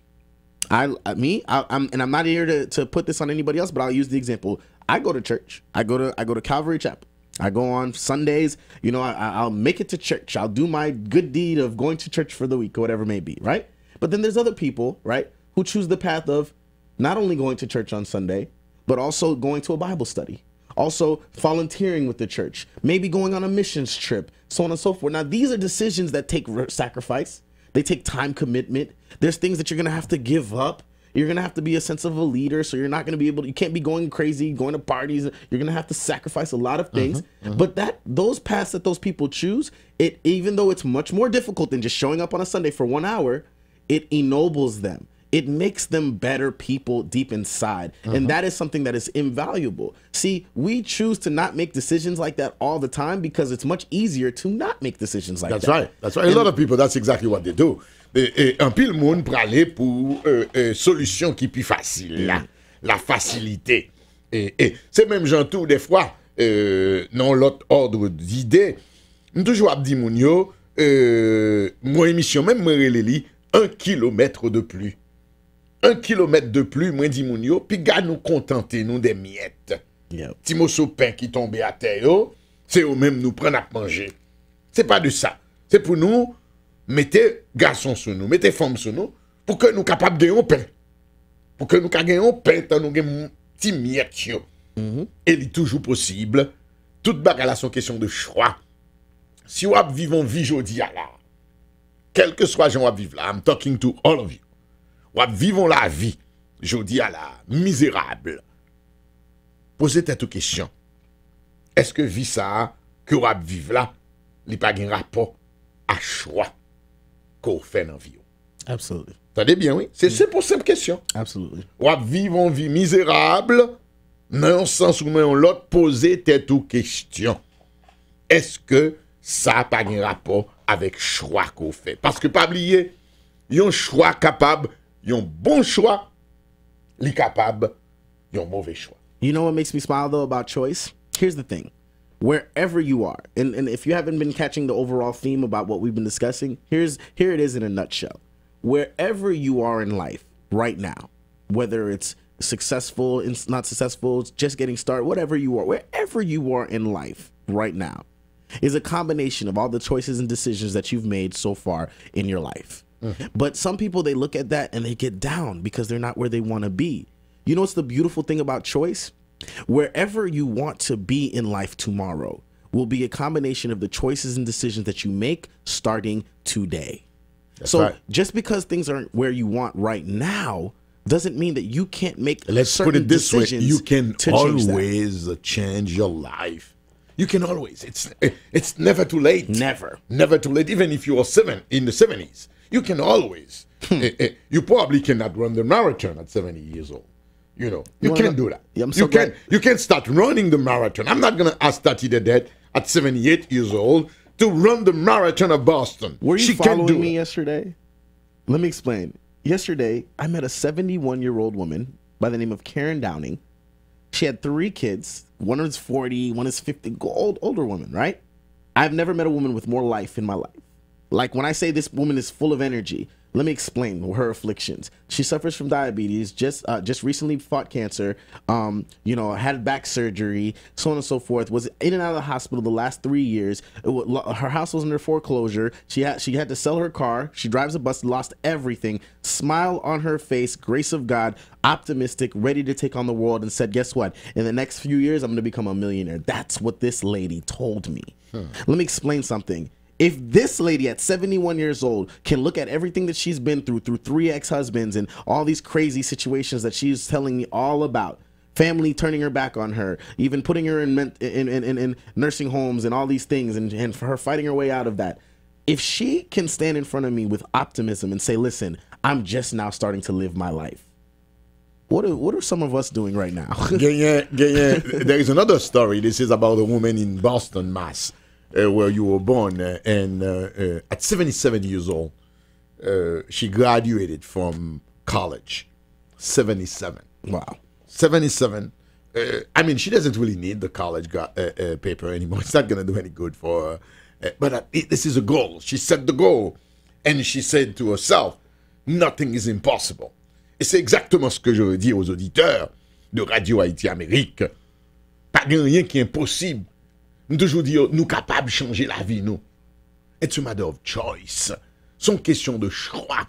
I'm not here to put this on anybody else, but I'll use the example. I go to church. I go to Calvary Chapel. I go on Sundays. You know, I'll make it to church. I'll do my good deed of going to church for the week or whatever it may be, right? But then there's other people, right, who choose the path of not only going to church on Sunday, but also going to a Bible study. Also volunteering with the church, maybe going on a missions trip, so on and so forth. Now, these are decisions that take sacrifice. They take time commitment. There's things that you're going to have to give up. You're gonna have to be a sense of a leader, so you're not gonna be able to, you can't be going crazy, going to parties. You're gonna have to sacrifice a lot of things. But those paths that those people choose, it, even though it's much more difficult than just showing up on a Sunday for 1 hour, it ennobles them. It makes them better people deep inside. And that is something that is invaluable. See, we choose to not make decisions like that all the time because it's much easier to not make decisions like that. That's right. That's right. A lot of people, that's exactly what they do. Un pile monde pralé pour solution qui plus facile, la facilité. C'est même gens tout des fois, dans l'autre ordre d'idées, nous toujours dit moun yo, mon émission même moi releli 1 kilomètre de plus. 1 kilomètre de plus, moi dit moun yo, puis gars nous contenter nous des miettes. Ti morceau pain qui tombe à terre, c'est eux même nous prendre à manger. C'est pas de ça. C'est pour nous mettez garçons sur nous, mettez femmes sur nous, pour que nous capables de gagner pain. Pour que nous gagnions pain, tant nous gagnons petit miettes. Et il est toujours possible. Toute bagarre sont question de choix. Si vous vivons vie jodi là, quel que soit gens vivre là, I'm talking to all of you. Ou vivons la vie, je dis à la misérable. Posez-vous une question. Est-ce que vie ça, que vous vivez là, il n'y a pas de rapport à choix qu'on fait dans la vie? Absolutely. Attendez bien, oui? C'est pour simple question. Absolutely. Ou vivons une vie misérable, dans un sens où on l'autre posez une question. Est-ce que ça n'a pas de rapport avec choix qu'on fait? Parce que pas oublier, il y a un choix capable. Yon bon choix, li capable, yon mauvais choix. You know what makes me smile though about choice? Here's the thing. Wherever you are, and if you haven't been catching the overall theme about what we've been discussing, here it is in a nutshell. Wherever you are in life right now, whether it's successful, it's not successful, it's just getting started, whatever you are, wherever you are in life right now is a combination of all the choices and decisions that you've made so far in your life. But some people, they look at that and they get down because they're not where they want to be. You know what's the beautiful thing about choice? Wherever you want to be in life tomorrow will be a combination of the choices and decisions that you make starting today. That's so right. Just because things aren't where you want right now doesn't mean that you can't make Let's certain put it this way. decisions You can to change that. always change your life. You can always. It's never too late. Never. Never too late. Even if you are in the 70s. You can always. You probably cannot run the marathon at 70 years old. You know, you can't do that. Yeah, I'm so glad. You can start running the marathon. I'm not going to ask Tati the Dead at 78 years old to run the marathon of Boston. Were you She can't do following me it. yesterday? Let me explain. Yesterday, I met a 71-year-old woman by the name of Karen Downing. She had 3 kids. One is 40, one is 50. Older woman, right? I've never met a woman with more life in my life. Like when I say this woman is full of energy, let me explain her afflictions. She suffers from diabetes, just recently fought cancer, had back surgery, so on and so forth, was in and out of the hospital the last 3 years. Her house was under foreclosure. She had to sell her car. She drives a bus, lost everything. Smile on her face, grace of God, optimistic, ready to take on the world, and said, guess what? In the next few years, I'm going to become a millionaire. That's what this lady told me. Let me explain something. If this lady at 71 years old can look at everything that she's been through 3 ex-husbands and all these crazy situations that she's telling me all about, family turning her back on her, even putting her in nursing homes and all these things, and for her fighting her way out of that, if she can stand in front of me with optimism and say, listen, I'm just now starting to live my life, what are some of us doing right now? There is another story. This is about a woman in Boston, Mass. Where you were born, and at 77 years old, she graduated from college. 77. Wow. 77. I mean, she doesn't really need the college paper anymore. It's not going to do any good for her. But this is a goal. She set the goal, and she said to herself, nothing is impossible. Et c'est exactement ce que je veux dire aux auditeurs de Radio Haïti Amérique. Pas rien qui est impossible. Nous toujours dire, nous capables de changer la vie, nous. It's a matter of choice. C'est une question de choix.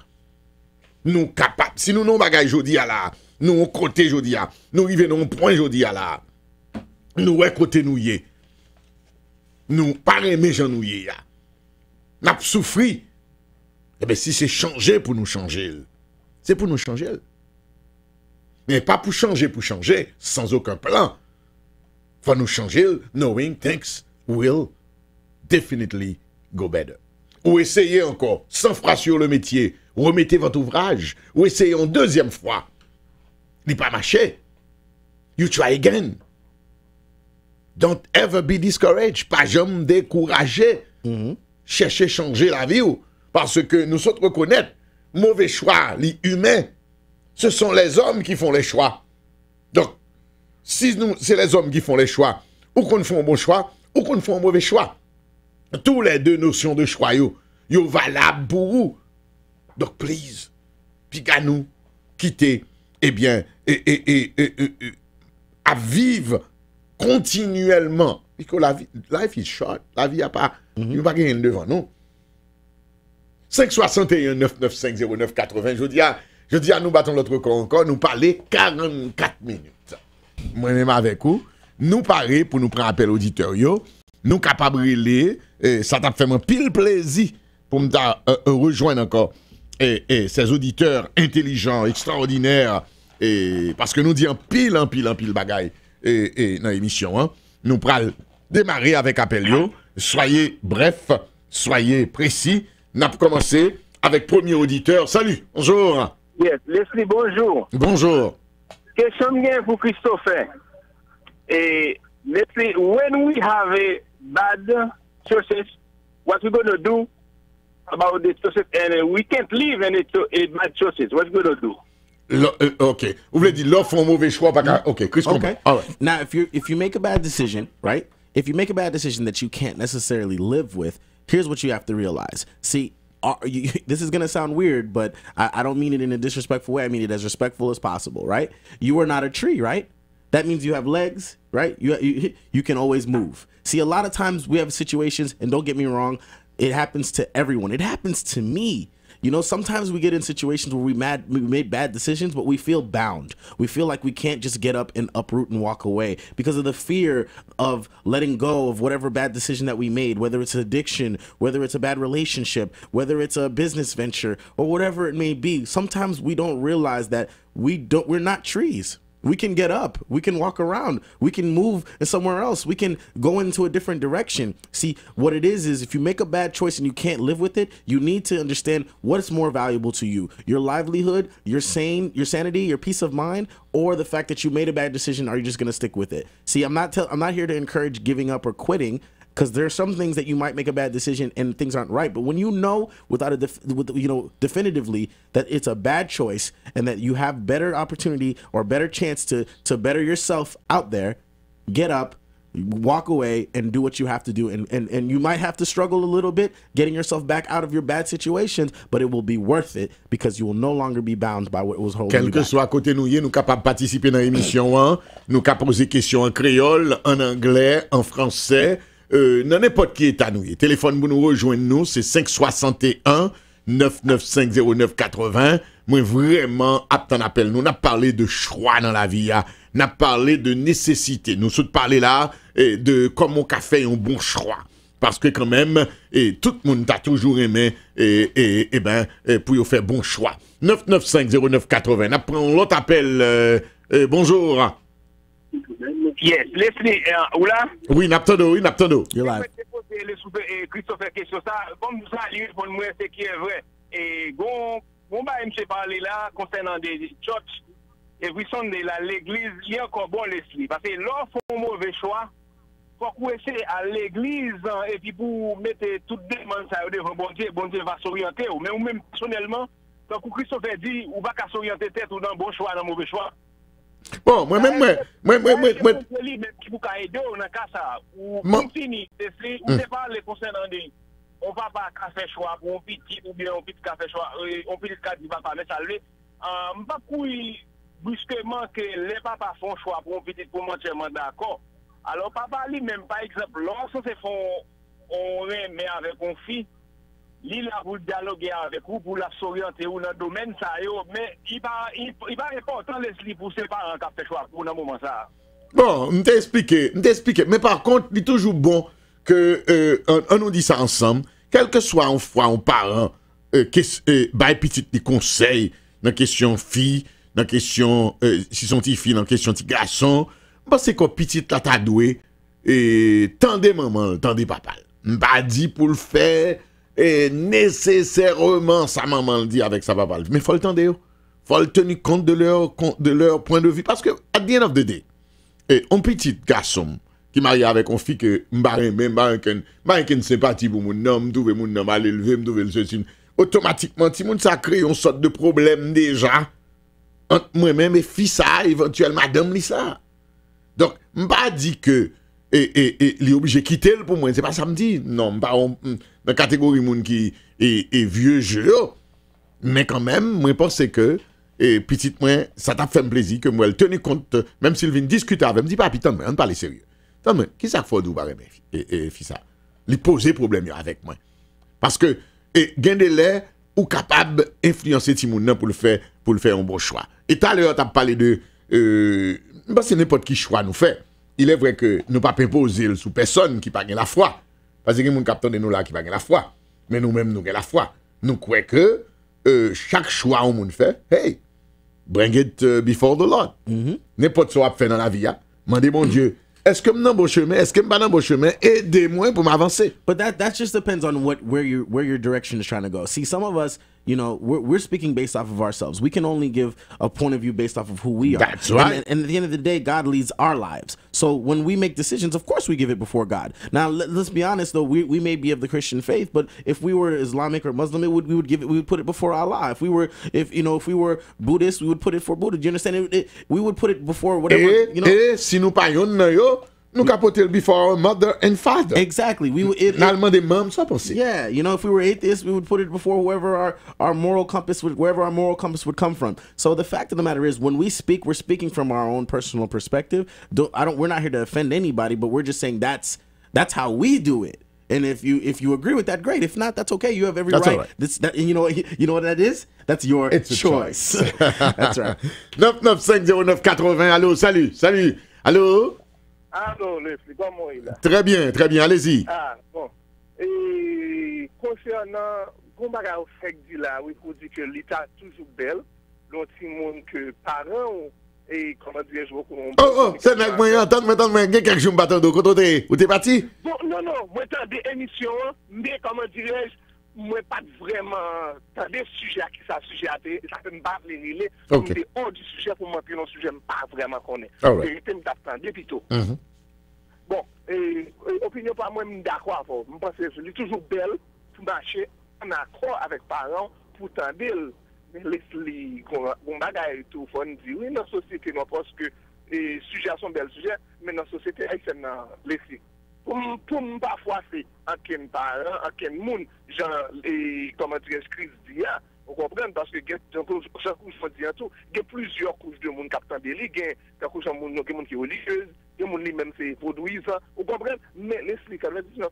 Nous capables. Si nous n'avons pas jodi à la, nous côté jodi à, nous arrivons au point jodi à la, nous côté nous y est. Nous pas aimer gens nous y est. N'a pas souffri. Eh bien, si c'est changer pour nous changer, c'est pour nous changer. Mais pas pour changer, sans aucun plan. Faut nous changer, knowing things will definitely go better. Ou essayez encore, sans froid sur le métier, remettez votre ouvrage, ou essayez une deuxième fois. Il n'est pas marché. You try again. Don't ever be discouraged. Pas jamais découragé. Cherchez changer la vie. Parce que nous sommes reconnaître, mauvais choix, les humains, ce sont les hommes qui font les choix. Donc, si c'est les hommes qui font les choix, ou qu'on fait un bon choix, ou qu'on fait un mauvais choix. Tous les deux notions de choix, yo valables pour vous. Donc, please, puis qu'à nous, quitter, eh bien, à vivre continuellement. Parce que la vie, life is short. La vie n'a pas, il n'y a pas rien devant nous. 561 995 09 80. Je dis à nous battons l'autre corps encore, nous parler 44 minutes. Moi-même avec vous, nous parler pour nous prendre appel auditeur, nous capables de relire, ça t'a fait un pile plaisir pour me rejoindre encore ces auditeurs intelligents, extraordinaires, parce que nous disons pile bagaille dans l'émission. Hein. Nous prenons démarrer avec appel. Soyez bref, soyez précis. Nous avons commencé avec premier auditeur. Salut, bonjour. Yes, Leslie, bonjour. Bonjour. Question bien pour Christopher. Et Leslie, when we have a bad choices, what we're going to do about the choices, and we can't live in a bad choices, what we're going to do? Okay. Vous voulez dire l'offre un mauvais choix? Okay, Chris, okay. All right. Now, if you make a bad decision, right? If you make a bad decision that you can't necessarily live with, here's what you have to realize. See, this is going to sound weird, but I don't mean it in a disrespectful way. I mean it as respectful as possible, right? You are not a tree, right? That means you have legs, right? You can always move. See, a lot of times we have situations, and don't get me wrong, it happens to everyone. It happens to me. You know, sometimes we get in situations where we made bad decisions, but we feel bound. We feel like we can't just get up and uproot and walk away because of the fear of letting go of whatever bad decision that we made, whether it's addiction, whether it's a bad relationship, whether it's a business venture, or whatever it may be. Sometimes we don't realize that we're not trees. We can get up, we can walk around, we can move somewhere else, we can go into a different direction. See, what it is if you make a bad choice and you can't live with it, you need to understand what's more valuable to you. Your livelihood, your sanity, your peace of mind, or the fact that you made a bad decision. Are you just going to stick with it? See, I'm not here to encourage giving up or quitting, because there are some things that you might make a bad decision and things aren't right. But when you know definitively that it's a bad choice and that you have better opportunity or better chance to better yourself out there, get up, walk away, and do what you have to do. And you might have to struggle a little bit getting yourself back out of your bad situations, but it will be worth it because you will no longer be bound by what was holding you back. Quel que soit côté nous capables de participer dans l'émission, nous capables poser questions en créole, en anglais, en français. Dans n'importe qui état nous. Téléphone pour nous rejoindre nous, c'est 561 995 09 80. Moi vraiment apte en appel. Nous n'a parlé de choix dans la vie, n'a parlé de nécessité. Nous sommes parlé là de comment on fait un bon choix. Parce que quand même, tout le monde t'a toujours aimé pour faire bon choix. 995 09 80. Nous prenons l'autre appel. Bonjour. Yes, Leslie, ou là? Oui, Naptondo. You're live. Christopher, question ça, comme ça, lui, pour moi, c'est qui est vrai. Et, bon, je parler là, concernant des church, et puis, l'église, il y a encore bon, Leslie. Parce que là, faut un mauvais choix. Faut qu'on essaie à l'église, et puis, pour mettre toutes les demandes, ça devant bon Dieu va s'orienter. Mais ou même, personnellement, quand Christopher dit, ou va qu'à s'orienter tête ou dans bon choix, dans mauvais choix. Bon, moi. Qui vous aider dans le cas ça ou fini ou c'est pas les concernant des on va pas faire choix pour un petit ou bien un petit café choix on petit cas va pas mais salver pas brusquement que les papas font choix pour un petit pour entièrement d'accord. Alors papa lui même par exemple lorsque c'est font on remet avec un fille il a pour dialoguer avec vous pour la s'orienter ou dans le domaine ça mais il va important Leslie pour ses parents qui fait choix pour dans moment ça. Bon, on t'a expliqué, mais par contre, il est toujours bon que on nous dit ça ensemble, quel que soit un fois un parent bail petit des conseils dans question fille, dans question si son petit fille dans question petit garçon, parce que petit là t'a doué et tendez maman, tendez papa. M'pas dit pour le faire nécessairement sa maman le dit avec sa papa. Mais faut le tendre. Faut le tenir compte de leur point de vue parce que at the end of the day, un petit garçon qui marie avec une fille que m'barre une sympathie pour mon homme, trouver mon homme aller lever, me trouver le ceci, automatiquement ti moun ça crée une sorte de problème déjà entre moi-même et fille ça éventuellement madame li ça. Donc m'pas dit que il est obligé de quitter pour moi, c'est pas ça me dit. Non, m'pas dans catégorie moun qui est vieux jeu, mais quand même moi pense que petite moi ça t'a fait plaisir que moi le tenir compte même s'il vient discuter avec me dit papi tant on parle sérieux. Tant qui ça faut dou barrer fille ça. Li poser problème avec moi. Parce que gain de l'air ou capable influencer ti moun nan pour le faire un bon choix. Et tout à l'heure tu as parlé de parce que n'importe qui choix nous fait. Il est vrai que nous pas imposer sous personne qui pas la foi. Parce que moun capteur de nous là qui pas la foi. Mais nous-mêmes nous avons la foi. Nous croyons que chaque choix on moun fait, hey, bring it before the Lord. N'importe quoi fait dans la vie, demandez mon Dieu, est-ce que je suis dans bon chemin, est-ce que je suis pas dans bon chemin, aidez-moi pour m'avancer. But that just depends on where your direction is trying to go. See, some of us, you know, we're speaking based off of ourselves. We can only give a point of view based off of who we are. That's right. And at the end of the day, God leads our lives. So when we make decisions, of course we give it before God. Now let's be honest though, we may be of the Christian faith, but if we were Islamic or Muslim, we would put it before Allah. If we were Buddhist, we would put it for Buddha. Do you understand? We would put it before whatever. You know. Si nous pas yon nan yo, nous capoter before our mother and father. Exactly. We would. Yeah, you know, if we were atheists, we would put it before whoever our moral compass wherever our moral compass would come from. So the fact of the matter is, when we speak, we're speaking from our own personal perspective. We're not here to offend anybody, but we're just saying that's how we do it. And if you agree with that, great. If not, that's okay. You have every right. Right. And you know what that is? That's your choice. That's right. 9950980. Allô, salut. Allô? Allô, Leslie, comment il est? Très bien, allez-y. Ah, bon. Et concernant, Gombaga au fait dit là, oui, pour dire que l'État toujours belle, l'autre monde que parents, et comment dirais-je, Oh, c'est là que moi, attends, quelques jours m'attendre, où t'es parti? Bon, non, moi, t'as des émissions, mais comment dirais-je, moi, pas vraiment, t'as des sujets qui ça sujet à ça peut me battre les relais, mais hors du sujet pour m'entrer dans le sujet, pas vraiment connaître. Et je m'attends depuis tôt. Bon, opinion par moi, je d'accord avec vous. Je pense que c'est toujours belle pour marcher en accord avec parents pour tendre. Mais les bagages tout faut dire oui dans la société non parce que les sujets sont belles sujets mais dans la société haïtienne laisser pour parfois c'est en quel parent en quel monde genre comment dire crise d'IA vous comprenez parce que chaque couche faut dire tout il y a plusieurs couches de monde captant des ligues il y a couche de monde qui est religieuse il y a monde même c'est produisant vous comprenez mais les 99%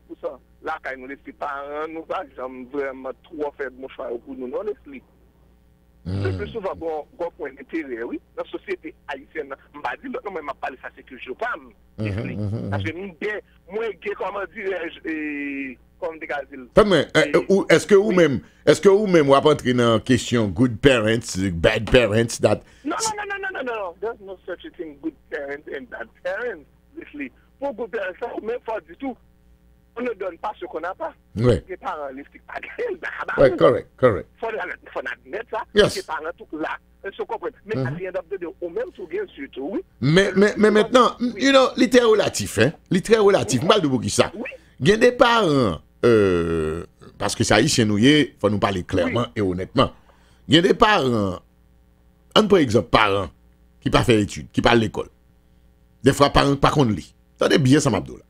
là quand nous les parents nous pas vraiment trop faire bon choix pour nous non les le plus souvent, bon point d'intérêt, oui. Dans la société haïtienne, je ne vais pas dire, parler ça, c'est que je parle. Parce que moi, comment dirais-je, comme des gars. Est-ce que vous-même, vous avez entré dans la question good parents, bad parents? No. There's no such a thing, good parents and bad parents. Pour good parents, ça, même pas du tout. On ne donne pas ce qu'on n'a pas. Oui. Les parents ne pas. Oui, correct. Faut admettre ça. Yes. Les parents tout là, ils se comprennent. Mais à l'intérieur de au même tout bien surtout, oui. Mais maintenant, you know, il est relatif, hein. Il est très relatif. Mal de beaucoup ça. Oui. Il y a des parents, parce que ça ici, il faut nous parler clairement et honnêtement. Il y a des parents, par exemple, parents qui pas fait études, qui pas à l'école. Des fois, parents pas contre lui. Ça c'est bien ça, m'abdou là.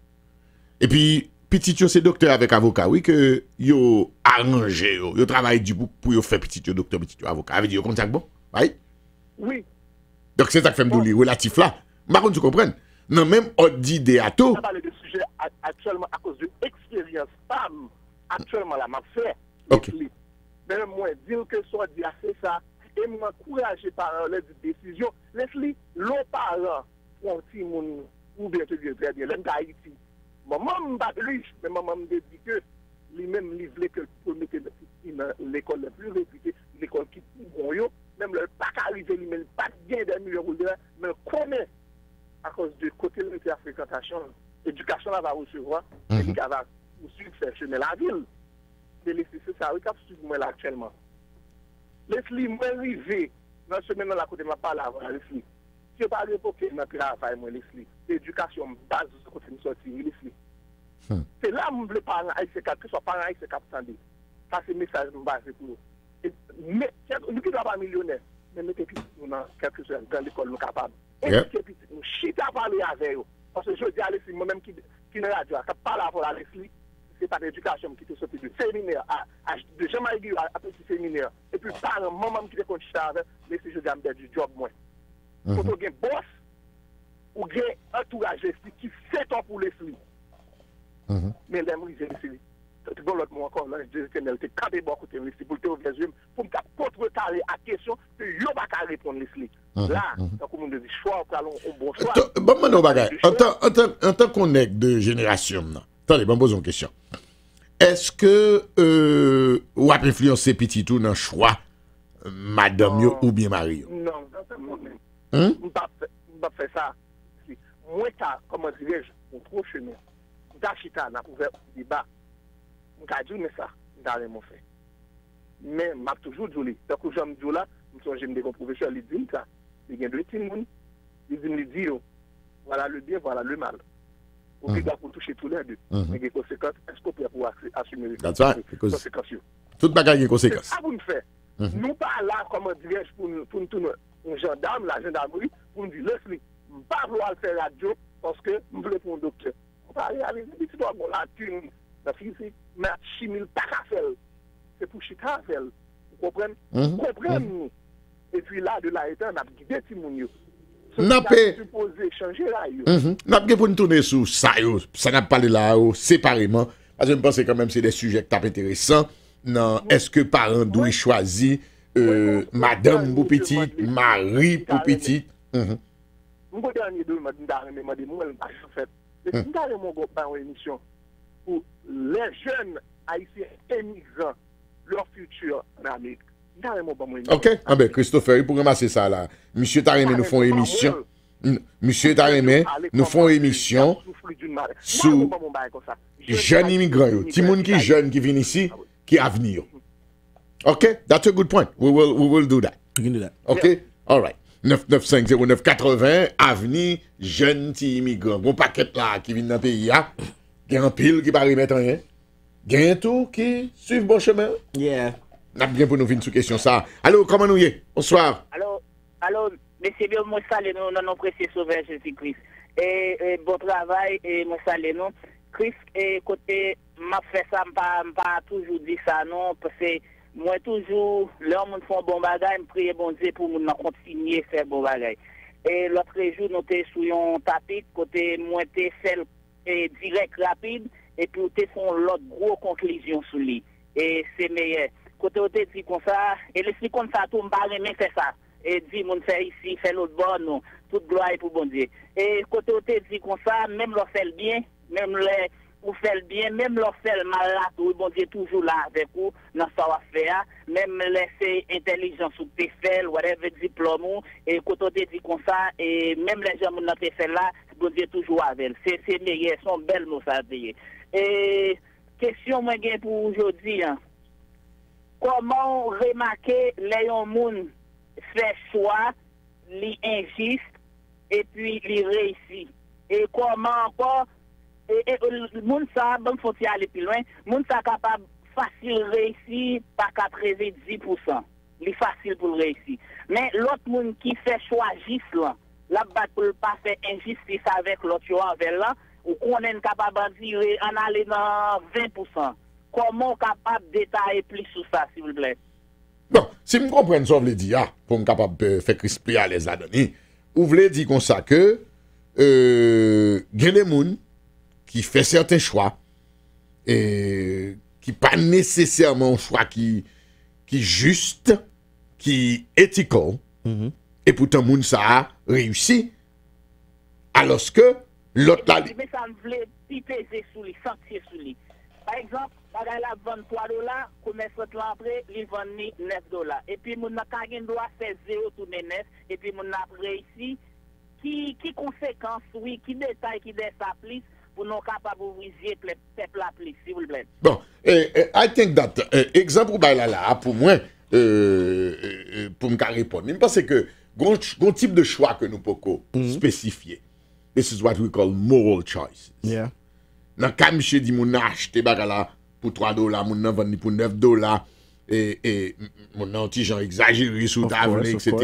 Et puis, petit yo c'est docteur avec avocat, oui, que yo arrangé, yo travaille du bout pour yo faire petit yo docteur, petit yo avocat. Avec yo contact bon, right? Oui. Donc c'est ça que fait m'dou li relatif là. Par contre, tu comprends? Non, même autre d'idée à tout. On parle de sujet actuellement à cause de l'expérience femme. Actuellement, la m'a fait. Ok. Mais moi, dire que soit dit assez ça, et m'encourager par les décisions, laisse-les, l'autre parent, pour un petit monde, ou bien te dire très bien, l'un d'Haïti. Maman m'a riche, mais maman me dit que lui-même, il voulait que pour mettre l'école la plus réputée, l'école qui bon yo, même le pas arrivé lui-même, pas pouvoir, et qui va poursuivre faire chemin la ville. Mais c'est ça, oui, qui suivre moi là actuellement. Leslie, moi, arrivé dans ce semaine là, côté de ma parole avant Leslie. Si je parle de poker, dans le travail, moi, Leslie, l'éducation base de côté de sortir, Leslie. C'est là où les parents haïtiens, que ce soit parents haïtiens qui attendent. Ça, c'est le message que nous basons pour nous. Mais, nous ne sommes pas millionnaires, mais mettez nous dans quelque chose dans l'école, nous capables. Et nous chita parler avec eux. Parce que je dis à Leslie, moi-même qui est radio, qui parle à Leslie, c'est pas l'éducation qui te sorti du séminaire, de Jean-Marie à petit séminaire. Et puis, par un moment qui te compte avec, Leslie, je dis à me du job, moi. Quand on a un boss, ou un entourage qui fait tout pour Leslie. Mais l'aimerie, c'est Leslie. Tu vois l'autre mot encore, là, je dis que tu es campé beaucoup de Leslie pour te ouvrir les yeux, pour me contrecarrer à question que je ne vais pas répondre Leslie. Là, comme on dit, choix, on bon choix. Bon, mon bagage, en tant qu'on est de génération, attendez, je me pose une question. Est-ce que vous avez influencé petit tout dans le choix, madame ou bien mari? Non, moi-même. Je ne vais pas faire ça. Moi, comment dirais-je, mon trop chemin. D'achita, n'a ouvert le débat. Je vais dire ça, je vais faire. Mais je vais toujours dire, tant que j'aime dire là, je me dis que professeur, il dit ça. Il y a deux petits gens, il dit, voilà le bien, voilà le mal. Au dégât pour toucher tous les deux. Mais les conséquences, est-ce qu'on peut assumer les conséquences? Toute bagarre a des conséquences. C'est ça pour nous faire. Nous pas là, comment dirais-je, pour nous, un gendarme, la gendarmerie, pour nous dire, Leslie, je ne vais pas vouloir faire radio parce que je veux pour un docteur. On va aller avec des petits doigts, la thune, la physique, mais chimie, pas qu'à faire. C'est pour chita à faire. Vous comprenez? Vous comprenez? Et puis là, de là, on a guidé tout le monde. N'a pas changer là. N'a pas pour nous tourner sur ça, ça n'a pas parlé là séparément. Parce que je pense quand même c'est des sujets qui sont intéressants. Non, est-ce que parents doivent choisir madame pour petit, mari pour petit? Mon dernier deux m'a dit moi en fait. C'est une émission pour les jeunes haïtiens émigrants leur futur en Amérique. Ok, ah ben Christopher, pour ramasser ça là. Monsieur Tarimé nous font émission. Monsieur Tarimé nous font émission sous jeunes immigrants. Ti moun qui jeune qui vient ici, qui a venir. Ok, that's a good point. We will do that. You can do that. Ok, yeah. All right. 9950980 avenue jeune ti immigrant. Bon paquet là qui vient dans le pays là. Il y a un pile qui va remettre rien. Il y a un tout qui suit bon chemin. Yeah. N'a bien pour nous venir sur question ça. Allô, comment nous y est? Bonsoir. Allô, messieurs, moi salue nous dans nos précieux sauveur Jésus-Christ. Et bon travail et moi salue nous. Christ et côté m'a fait ça pas toujours dit ça non parce que moi toujours l'homme font bon bagage, me prier bon Dieu pour nous continuer faire bon bagage. Et l'autre jour nous t'es sur un tapis côté moi t'es fait direct rapide et puis t'es font l'autre gros conclusion sur lui et c'est meilleur. Côté où tu dit comme ça, et l'esprit comme ça, tout me parle, mais fait ça. Et dit, mon fait ici, fait l'autre bord, non. Toute gloire pour bon Dieu. Et côté où tu dit comme ça, même leur fait le bien, même les, ou fait le bien, même leur fait le mal là, tout, bon Dieu toujours là avec vous, dans ce qu'on faire, même laisser intelligence ou te fait, whatever diplôme, et côté où tu dit comme ça, et même les gens qui ont fait là, bon Dieu toujours avec. C'est meilleur, sont belles mots ça. Et question, moi, pour aujourd'hui, hein. Comment remarquer les gens fait choix, li injuste et puis li réussi. Et comment encore le monde ça bon faut y aller plus loin, monde ça capable facile réussir par 90%. Li facile pour réussir. Mais l'autre monde qui fait choix juste là, la bat pour pas faire injustice avec l'autre avec là, ou qu'on est capable de dire en aller dans 20%. Comment capable de détailler plus sur ça, s'il vous plaît? Bon, si je comprends ce que vous voulez dire, pour me capable de faire crispler à l'aise là-dedans, vous voulez dire comme ça que il y a des gens qui font certains choix et qui pas nécessairement un choix qui juste, qui ethical, et pourtant moun ça a réussi, alors que l'autre là... Mais ça me voulait peser sur lui, sentir sur lui. Par exemple, bagay la $23, commerce l'entrée, il vend $9. Et puis, mon n'a pas droit faire 0 tourner 9, et puis mon n'a réussi. Qui conséquence, oui, qui détail, qui s'applique, pour nous capables d'ouvrir le peuple appelé, s'il vous plaît. Bon, I think that, exemple là, pour moi, pour me répondre, je pense que un type de choix que nous pouvons spécifier. This is what we call moral choices. Yeah. Dans cas monsieur dit mon acheter bagala pour $3, mon nan vendre pour $9 et mon anti gens exagéré sous table etc.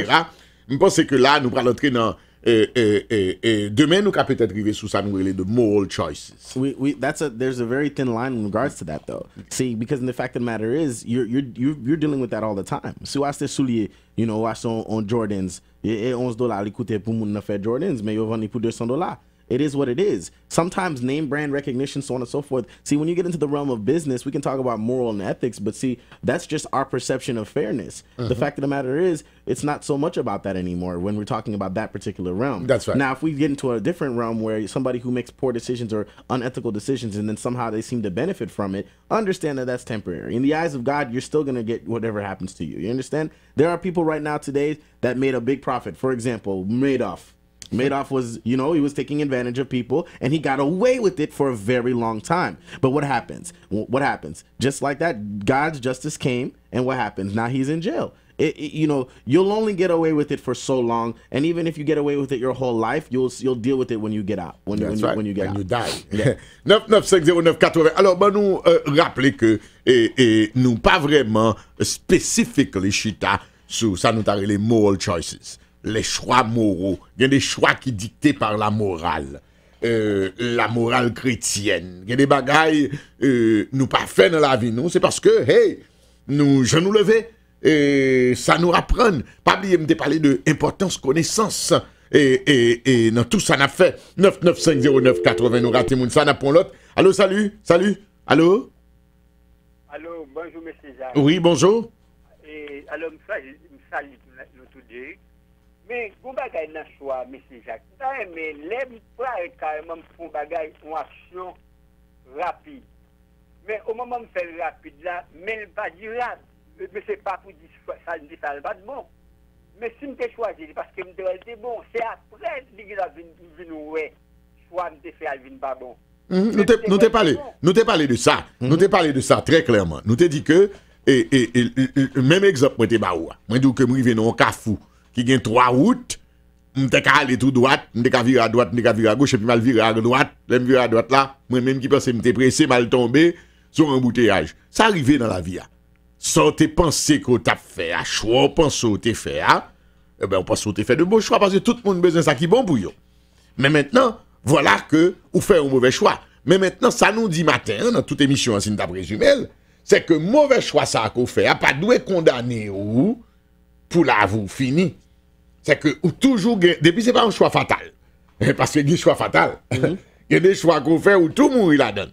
Je pense que là nous allons entrer dans demain nous peut-être arriver sous ça nous relais de moral choices. There's a very thin line in regards to that though. See, because the fact of the matter is you're dealing with that all the time. Si ou acheter soulier, you know, acheter on Jordans, et $11 li coûte pour moun nan faire Jordans, mais yo vendre pour $200. It is what it is. Sometimes name brand recognition, so on and so forth. See, when you get into the realm of business, we can talk about moral and ethics, but see, that's just our perception of fairness. The fact of the matter is, it's not so much about that anymore when we're talking about that particular realm. That's right. Now, if we get into a different realm where somebody who makes poor decisions or unethical decisions and then somehow they seem to benefit from it, understand that that's temporary. In the eyes of God, you're still going to get whatever happens to you. You understand? There are people right now today that made a big profit. For example, Madoff was, you know, he was taking advantage of people and he got away with it for a very long time. But what happens? What happens? Just like that, God's justice came and what happens? Now he's in jail. You know, you'll only get away with it for so long, and even if you get away with it your whole life, you'll deal with it when you get out. When you die. 9950980. Alors, nous rappeler que nous pas vraiment spécifiquement chita sur ça nous t'a les moral choices. Les choix moraux. Il y a des choix qui dictés par la morale chrétienne. Il y a des bagailles nous pas fait dans la vie nous, c'est parce que hey, je nous lever et ça nous apprend. Pas oublier me parler de importance connaissance et dans tout ça n'a fait 9950980 nous raté moun ça n'a pour l'autre. Allô, salut. Allô, bonjour monsieur Jacques. Oui, bonjour. Et alors me salue nous tous deux. Mais bon bagay nan choix monsieur Jacques. Mais l'aime pas carrément pour bagay une action rapide. Mais au moment de faire rapide là, mais pas durable. Mais c'est pas pour dire ça ne fait pas de bon. Mais si me choisi parce que me était bon, c'est après qu'il a venu ouais, choix me fait alvin pas bon. Nous t'ai parlé de ça. Nous t'ai parlé de ça très clairement. Nous t'ai dit que même exemple moi t'ai ba ou. Moi dis que me rive dans un cafou qui gagne 3 routes, m'te ka aller tout droite, m'te ka virer à droite, m'te ka virer à gauche et puis mal virer à droite, l'aime virer à droite là, moi même qui pense m'te pressé mal tomber sur un embouteillage. Ça arrivé dans la vie. Ça t'es pensé que t'as fait à choix, pense que t'es fait eh ben on pense que t'es fait de beaux choix parce que tout le monde besoin ça qui bon pour yo. Mais maintenant, voilà que ou fait un mauvais choix. Mais maintenant ça nous dit matin dans toute émission si nous t'a présumé, c'est que mauvais choix ça qu'on fait, pas doué condamner ou pour la vous fini. C'est que ou toujours depuis c'est pas un choix fatal. Parce que un choix fatal. Il y a des choix qu'on fait où tout le monde la donne.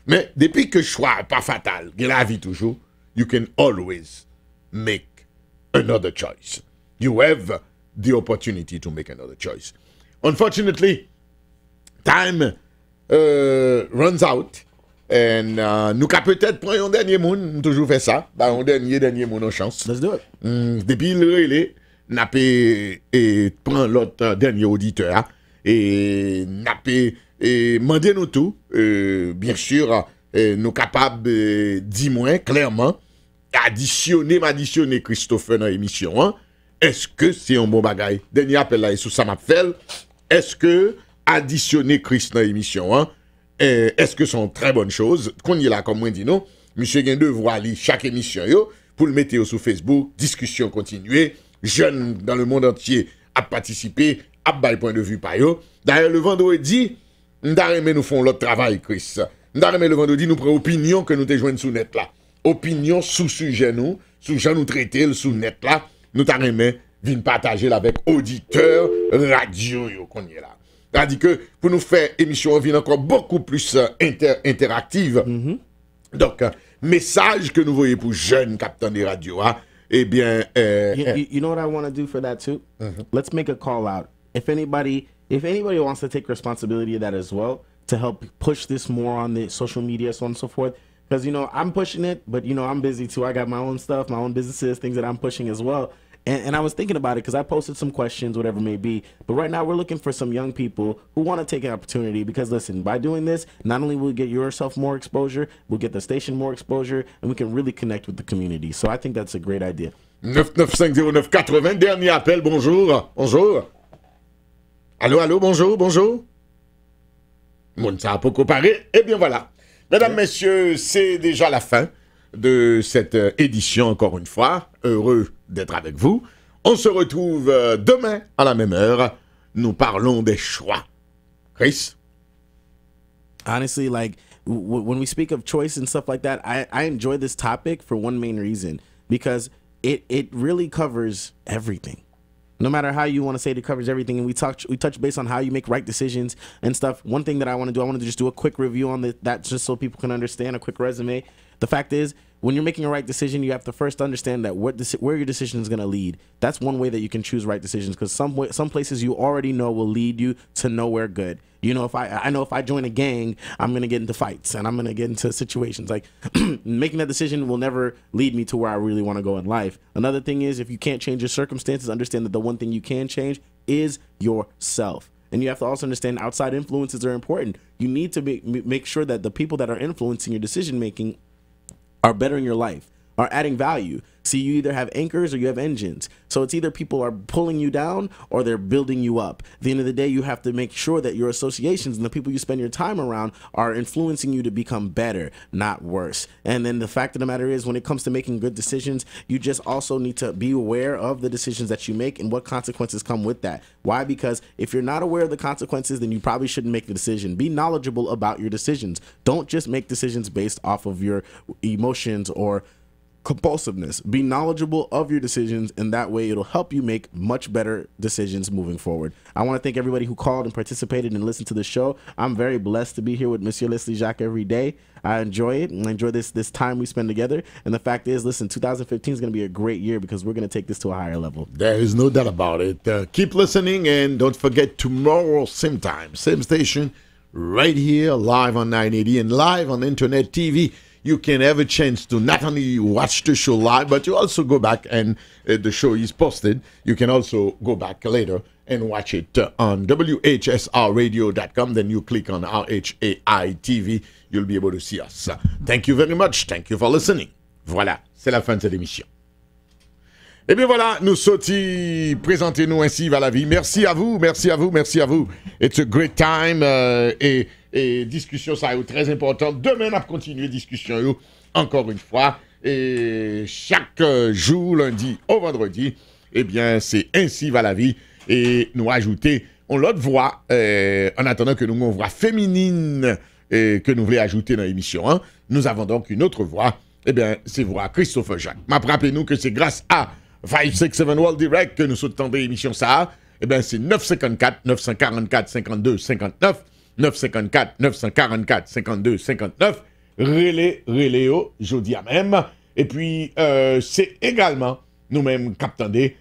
Mais depuis que choix pas fatal, la vie toujours, you can always make another choice. You have the opportunity to make another choice. Unfortunately, time runs out. And nous ka peut-être prendre un dernier monde, toujours fait ça, un dernier monde en chance. Let's do it. Depuis le relais, n'a prend l'autre dernier auditeur et n'a demander nous tout, bien sûr, nous capables dis-moi clairement m'additionner Christopher dans l'émission. Hein? Est-ce que c'est un bon bagay? Dernier appel là, sous ça m'a fait. Est-ce que additionner Christ dans l'émission? Hein? Est-ce que c'est une très bonne chose? Qu'on y est là, comme moi dit non, monsieur Gen devoir lire chaque émission yo, pour le mettre sur Facebook, discussion continuée, jeunes dans le monde entier à participer, à bail point de vue par yo. D'ailleurs, le vendredi, nous font l'autre travail, Chris. Le vendredi, nous prenons opinion que nous te joignons sous net là. Opinion sous sujet nous, sous gens nous traiter sous net là. Nous t'arrêtons, viens partager avec auditeurs radio yo qu'on y est là. C'est-à-dire que pour nous faire émission vie encore beaucoup plus interactive. Donc, message que nous voyons pour jeunes capitaines de radio, hein, eh bien... you know what I want to do for that too? Let's make a call out. If anybody wants to take responsibility of that as well, to help push this more on the social media, so on and so forth, because, you know, I'm pushing it, but, you know, I'm busy too. I got my own stuff, my own businesses, things that I'm pushing as well. And I was thinking about it because I posted some questions, whatever it may be. But right now we're looking for some young people who want to take an opportunity because, listen, by doing this, not only will you get yourself more exposure, we'll get the station more exposure, and we can really connect with the community. So I think that's a great idea. 9950980, dernier appel, bonjour. Bonjour. Allô, bonjour, bonjour. Moun ça a pas comparé. Eh bien voilà. Mesdames, messieurs, c'est déjà la fin de cette édition, encore une fois. Heureux d'être avec vous. On se retrouve demain à la même heure. Nous parlons des choix. Chris? Honestly, like, when we speak of choice and stuff like that, I enjoy this topic for one main reason. Because it really covers everything. No matter how you want to say it covers everything, and we touch based on how you make right decisions and stuff. One thing that I want to do, I want to just do a quick review on that just so people can understand, a quick resume. The fact is, when you're making a right decision, you have to first understand that where your decision is going to lead. That's one way that you can choose right decisions, because some places you already know will lead you to nowhere good. You know, I know if I join a gang, I'm going to get into fights and I'm going to get into situations. Like, making that decision will never lead me to where I really want to go in life. Another thing is, if you can't change your circumstances, understand that the one thing you can change is yourself. And you have to also understand outside influences are important. You need to make sure that the people that are influencing your decision making are bettering your life, are adding value. See, you either have anchors or you have engines. So it's either people are pulling you down or they're building you up. At the end of the day, you have to make sure that your associations and the people you spend your time around are influencing you to become better, not worse. And then the fact of the matter is, when it comes to making good decisions, you just also need to be aware of the decisions that you make and what consequences come with that. Why? Because if you're not aware of the consequences, then you probably shouldn't make the decision. Be knowledgeable about your decisions. Don't just make decisions based off of your emotions or compulsiveness. Be knowledgeable of your decisions, and that way it'll help you make much better decisions moving forward. I want to thank everybody who called and participated and listened to the show. I'm very blessed to be here with Monsieur Leslie Jacques every day. I enjoy it, and I enjoy this time we spend together. And the fact is, listen, 2015 is going to be a great year because we're going to take this to a higher level. There is no doubt about it. Keep listening, and don't forget, tomorrow, same time, same station, right here, live on 980 and live on Internet TV. You can have a chance to not only watch the show live, but you also go back and the show is posted. You can also go back later and watch it on WHSRradio.com. Then you click on RHAI TV. You'll be able to see us. Thank you very much. Thank you for listening. Voilà, c'est la fin de cette émission. Et bien voilà, nous sortis, présentez-nous ainsi va la vie. Merci à vous, merci à vous, merci à vous. It's a great time et discussion ça est très importante. Demain, on va continuer discussion encore une fois. Et chaque jour, lundi au vendredi, eh bien, c'est ainsi va la vie. Et nous ajouter l'autre voix, en attendant que nous avons une voix féminine que nous voulons ajouter dans l'émission. Hein. Nous avons donc une autre voix. Eh bien, c'est voix Christopher Jacques. Rappelez-nous que c'est grâce à 567 World Direct que nous soutenons l'émission ça. Eh bien, c'est 954 944 52 59. 954 944 52 59. Relais, jeudi à même. Et puis, c'est également nous-mêmes qu'attendez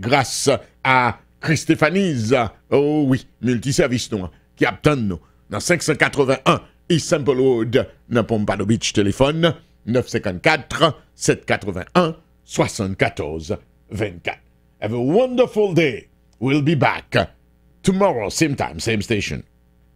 grâce à Christéphanise, oh oui, multiservice nous, qui attendent nous dans 581 East Sample Road, dans Pompano Beach, téléphone 954 781 74 24. Have a wonderful day. We'll be back tomorrow, same time, same station.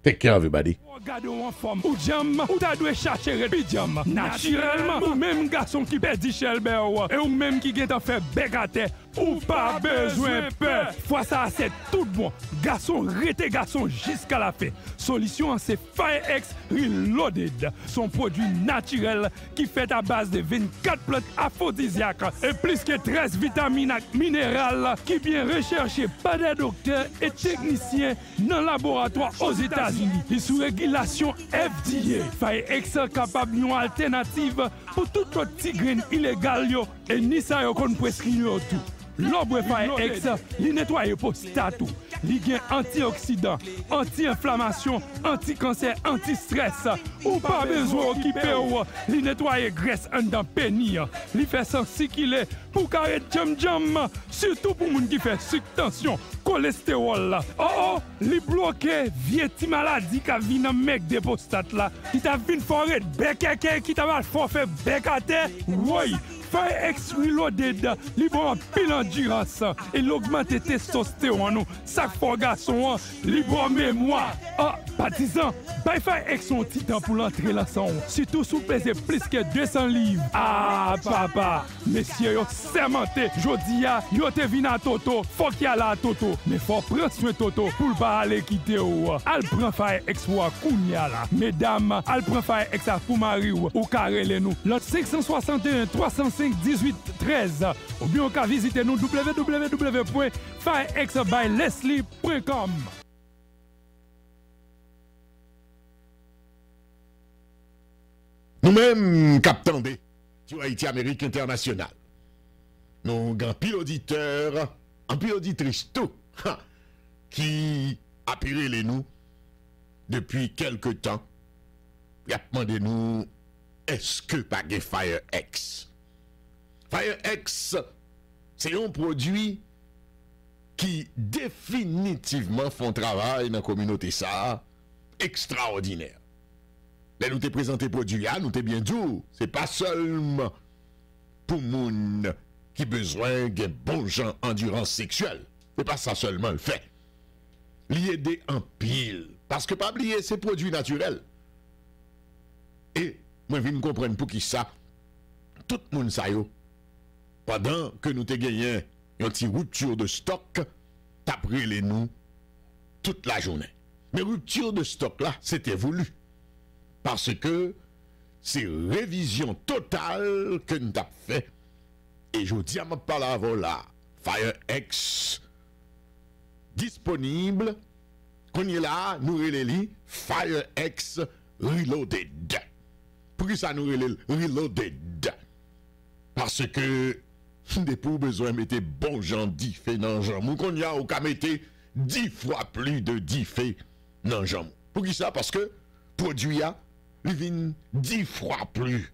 Take care, everybody. Gade ou en forme ou jam, ou ta dwe chercher pijam. Naturellement, ou même garçon qui perd Shelber et ou même qui gen fait begate, ou pas besoin peur. Fois ça c'est tout bon. Garçon rete garçon jusqu'à la fin. Solution c'est FireX Reloaded, son produit naturel qui fait à base de 24 plantes aphrodisiaques et plus que 13 vitamines minérales qui bien recherché par des docteurs et techniciens dans le laboratoire aux États-Unis. Et sous régulation FDA, FireX capable d'une alternative pour tout petit grain illégal et ni ça yo kon prescrit tout. L'ombre FireX, il nettoie prostate, il gagne antioxydants, anti-inflammation, anti-cancer, anti-stress. Ou pas besoin occuper ou il nettoie graisse en dans pénis. Il fait sensi qu'il est pour carré jam, surtout pour moun qui fait subtension, cholestérol. Oh, il bloque vieux ti maladie qui vient dans mec de prostate là, qui t'a vinn forêt bec qui t'a mal fait bec à terre. Oui. Fire X Reloaded, li bon pile endurance et l'augmente testostérone. Ça fait garçon, li bon mémoire. Ah, partisan, bay Fire X son titan pour l'entrée la son. Surtout sous pèse plus que 200 livres. Ah, papa, messieurs, yo sermenté. Jodi a, yo te vin à Toto, faut qu'il y a la Toto. Mais faut prendre soin Toto pour pas aller quitter ou. Al prend Fire X ou kounya la. Mesdames, al prend Fire X pour mari ou carrele nous. L'autre 561 305 18 13. Ou bien qu'à visiter nous www.firexbyleslie.com. Nous-mêmes, captant B, sur Haïti Amérique International. Nous avons un pile auditeur, un pile auditrice tout, qui a piré nous depuis quelque temps. Il a demandé nous, est-ce que pas de Fire X? Fire X, c'est un produit qui définitivement font travail dans la communauté ça extraordinaire. Là, nous t'ai présenté produit, nous t'ai bien dit, c'est pas seulement pour moun qui besoin d'un bon genre endurance sexuelle. C'est pas ça seulement le fait. L'aider en pile. Parce que pas oublier, c'est produit naturel. Et moi, je viens comprendre pour qui ça. Tout le monde ça yo. Pendant que nous t'ai gagné une petite rupture de stock, t'as pris les nous toute la journée. Mais rupture de stock là, c'était voulu. Parce que c'est révision totale que nous avons fait. Et je dis à ma parole là, Fire X disponible. Qu'on y est là, nous relève Fire X Reloaded. Pourquoi ça nous relève Reloaded? Parce que des pour besoin de mettre bon gens diffé dans jamou. Qu'on y a ou qu'à mettre 10 fois plus de diffé dans jamou. Pourquoi ça? Parce que produit a il vient 10 fois plus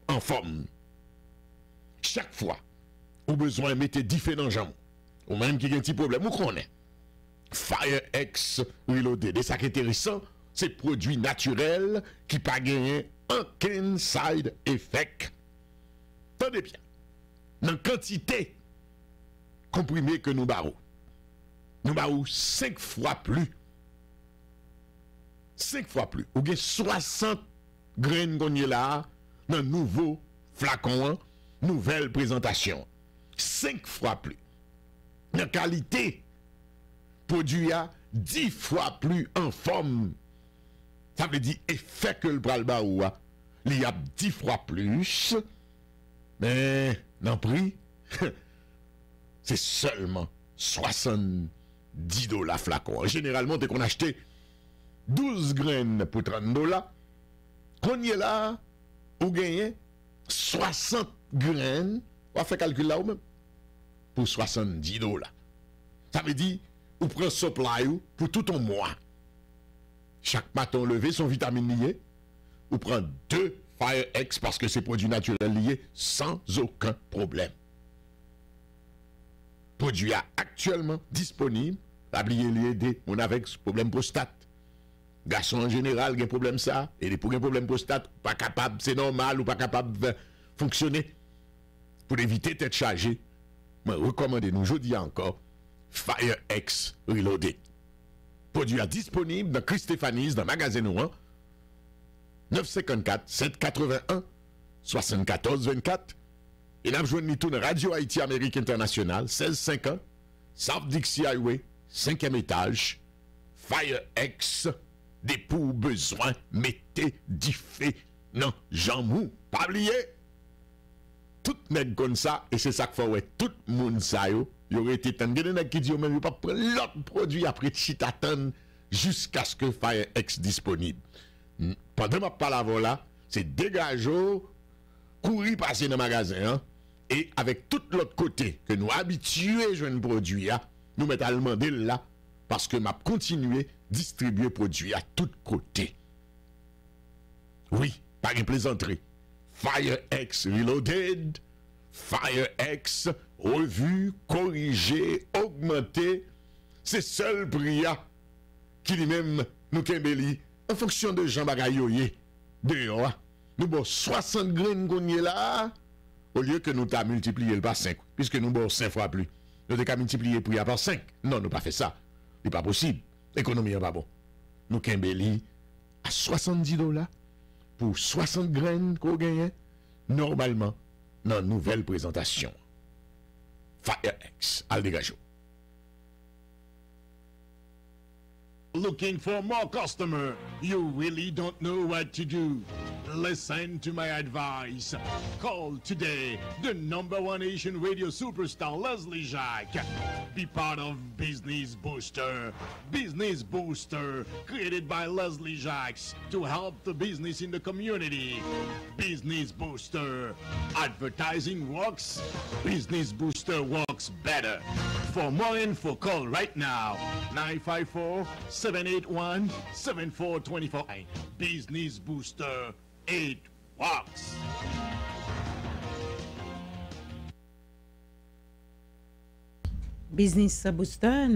en forme. Chaque fois, ou besoin de mettre 10 faits dans le jambe. Ou même qui a un petit problème, ou qu'on est. Fire X Reloaded. Et ça qui est intéressant, c'est produit naturel qui pas gagné aucun side effect. Tenez bien. Dans la quantité comprimée que nous barrons 5 fois plus. 5 fois plus. Ou bien 60 graines qu'on y là dans nouveau flacon, nouvelle présentation. 5 fois plus. La qualité produit à 10 fois plus en forme. Ça veut dire effet que le bras baoua, il y a 10 fois plus. Mais dans le prix, c'est seulement $70 flacon. Généralement, dès qu'on achetait 12 graines pour $30, qu'on y est là, ou gagne 60 graines, on va faire calcul là ou même, pour $70. Ça veut dire, ou prend supply pour tout un mois. Chaque matin levé, son vitamine lié, ou prend 2 Fire X parce que c'est produit naturel lié sans aucun problème. Produit actuellement disponible, l'ablier lié on avec ce problème prostate. Garçon en général, il y a un problème ça, et pour un problème prostate, pas capable, c'est normal, ou pas capable de fonctionner. Pour éviter d'être chargé, je recommande nous, je dis encore, Fire X Reloaded. Produit disponible dans Christéphanis, dans le magasin Nouan, 954 781 74 24. Et nous avons joué tout dans Radio Haïti Amérique International, 1650, South Dixie Highway, 5e étage, Fire X. Des pour besoin, mettez du fait non, Jean Mou. Pas oublier. Tout nèg comme ça, et c'est ça qu'il faut, ouais, tout le monde ça, y aurait été tant de nèg qui dit, même, il pas prendre l'autre produit après chitaton jusqu'à ce que Fire X disponible. Pendant ma parole là, c'est dégager, courir passer dans le magasin, hein, et avec tout l'autre côté que nous habitués à jouer produit, nous mettons à demander là, parce que m'a continué distribuer produits à tous côtés. Oui, par une plaisanterie. Fire X Reloaded, Fire X revu, corrigé, augmenté. C'est seul prix qui lui-même nous kembeli en fonction de Jean Bagayoye. Dehors, nous bon 60 graines qu'on y est là, Au lieu que nous t'a multiplié par 5, puisque nous avons 5 fois plus, nous avons multiplié pour par 5. Non, nous pas fait ça. C'est pas possible. L'économie n'est pas bon. Nous avons à $70 pour 60 graines qu'on gagne normalement dans une nouvelle présentation. FireX, al dégage. Looking for more customer? You really don't know what to do. Listen to my advice. Call today the #1 Asian radio superstar Leslie Jacques. Be part of Business Booster. Business Booster, created by Leslie Jacques to help the business in the community. Business Booster. Advertising works. Business Booster works better. For more info, call right now. 954-781-7424. Business Booster. It works. Business Booster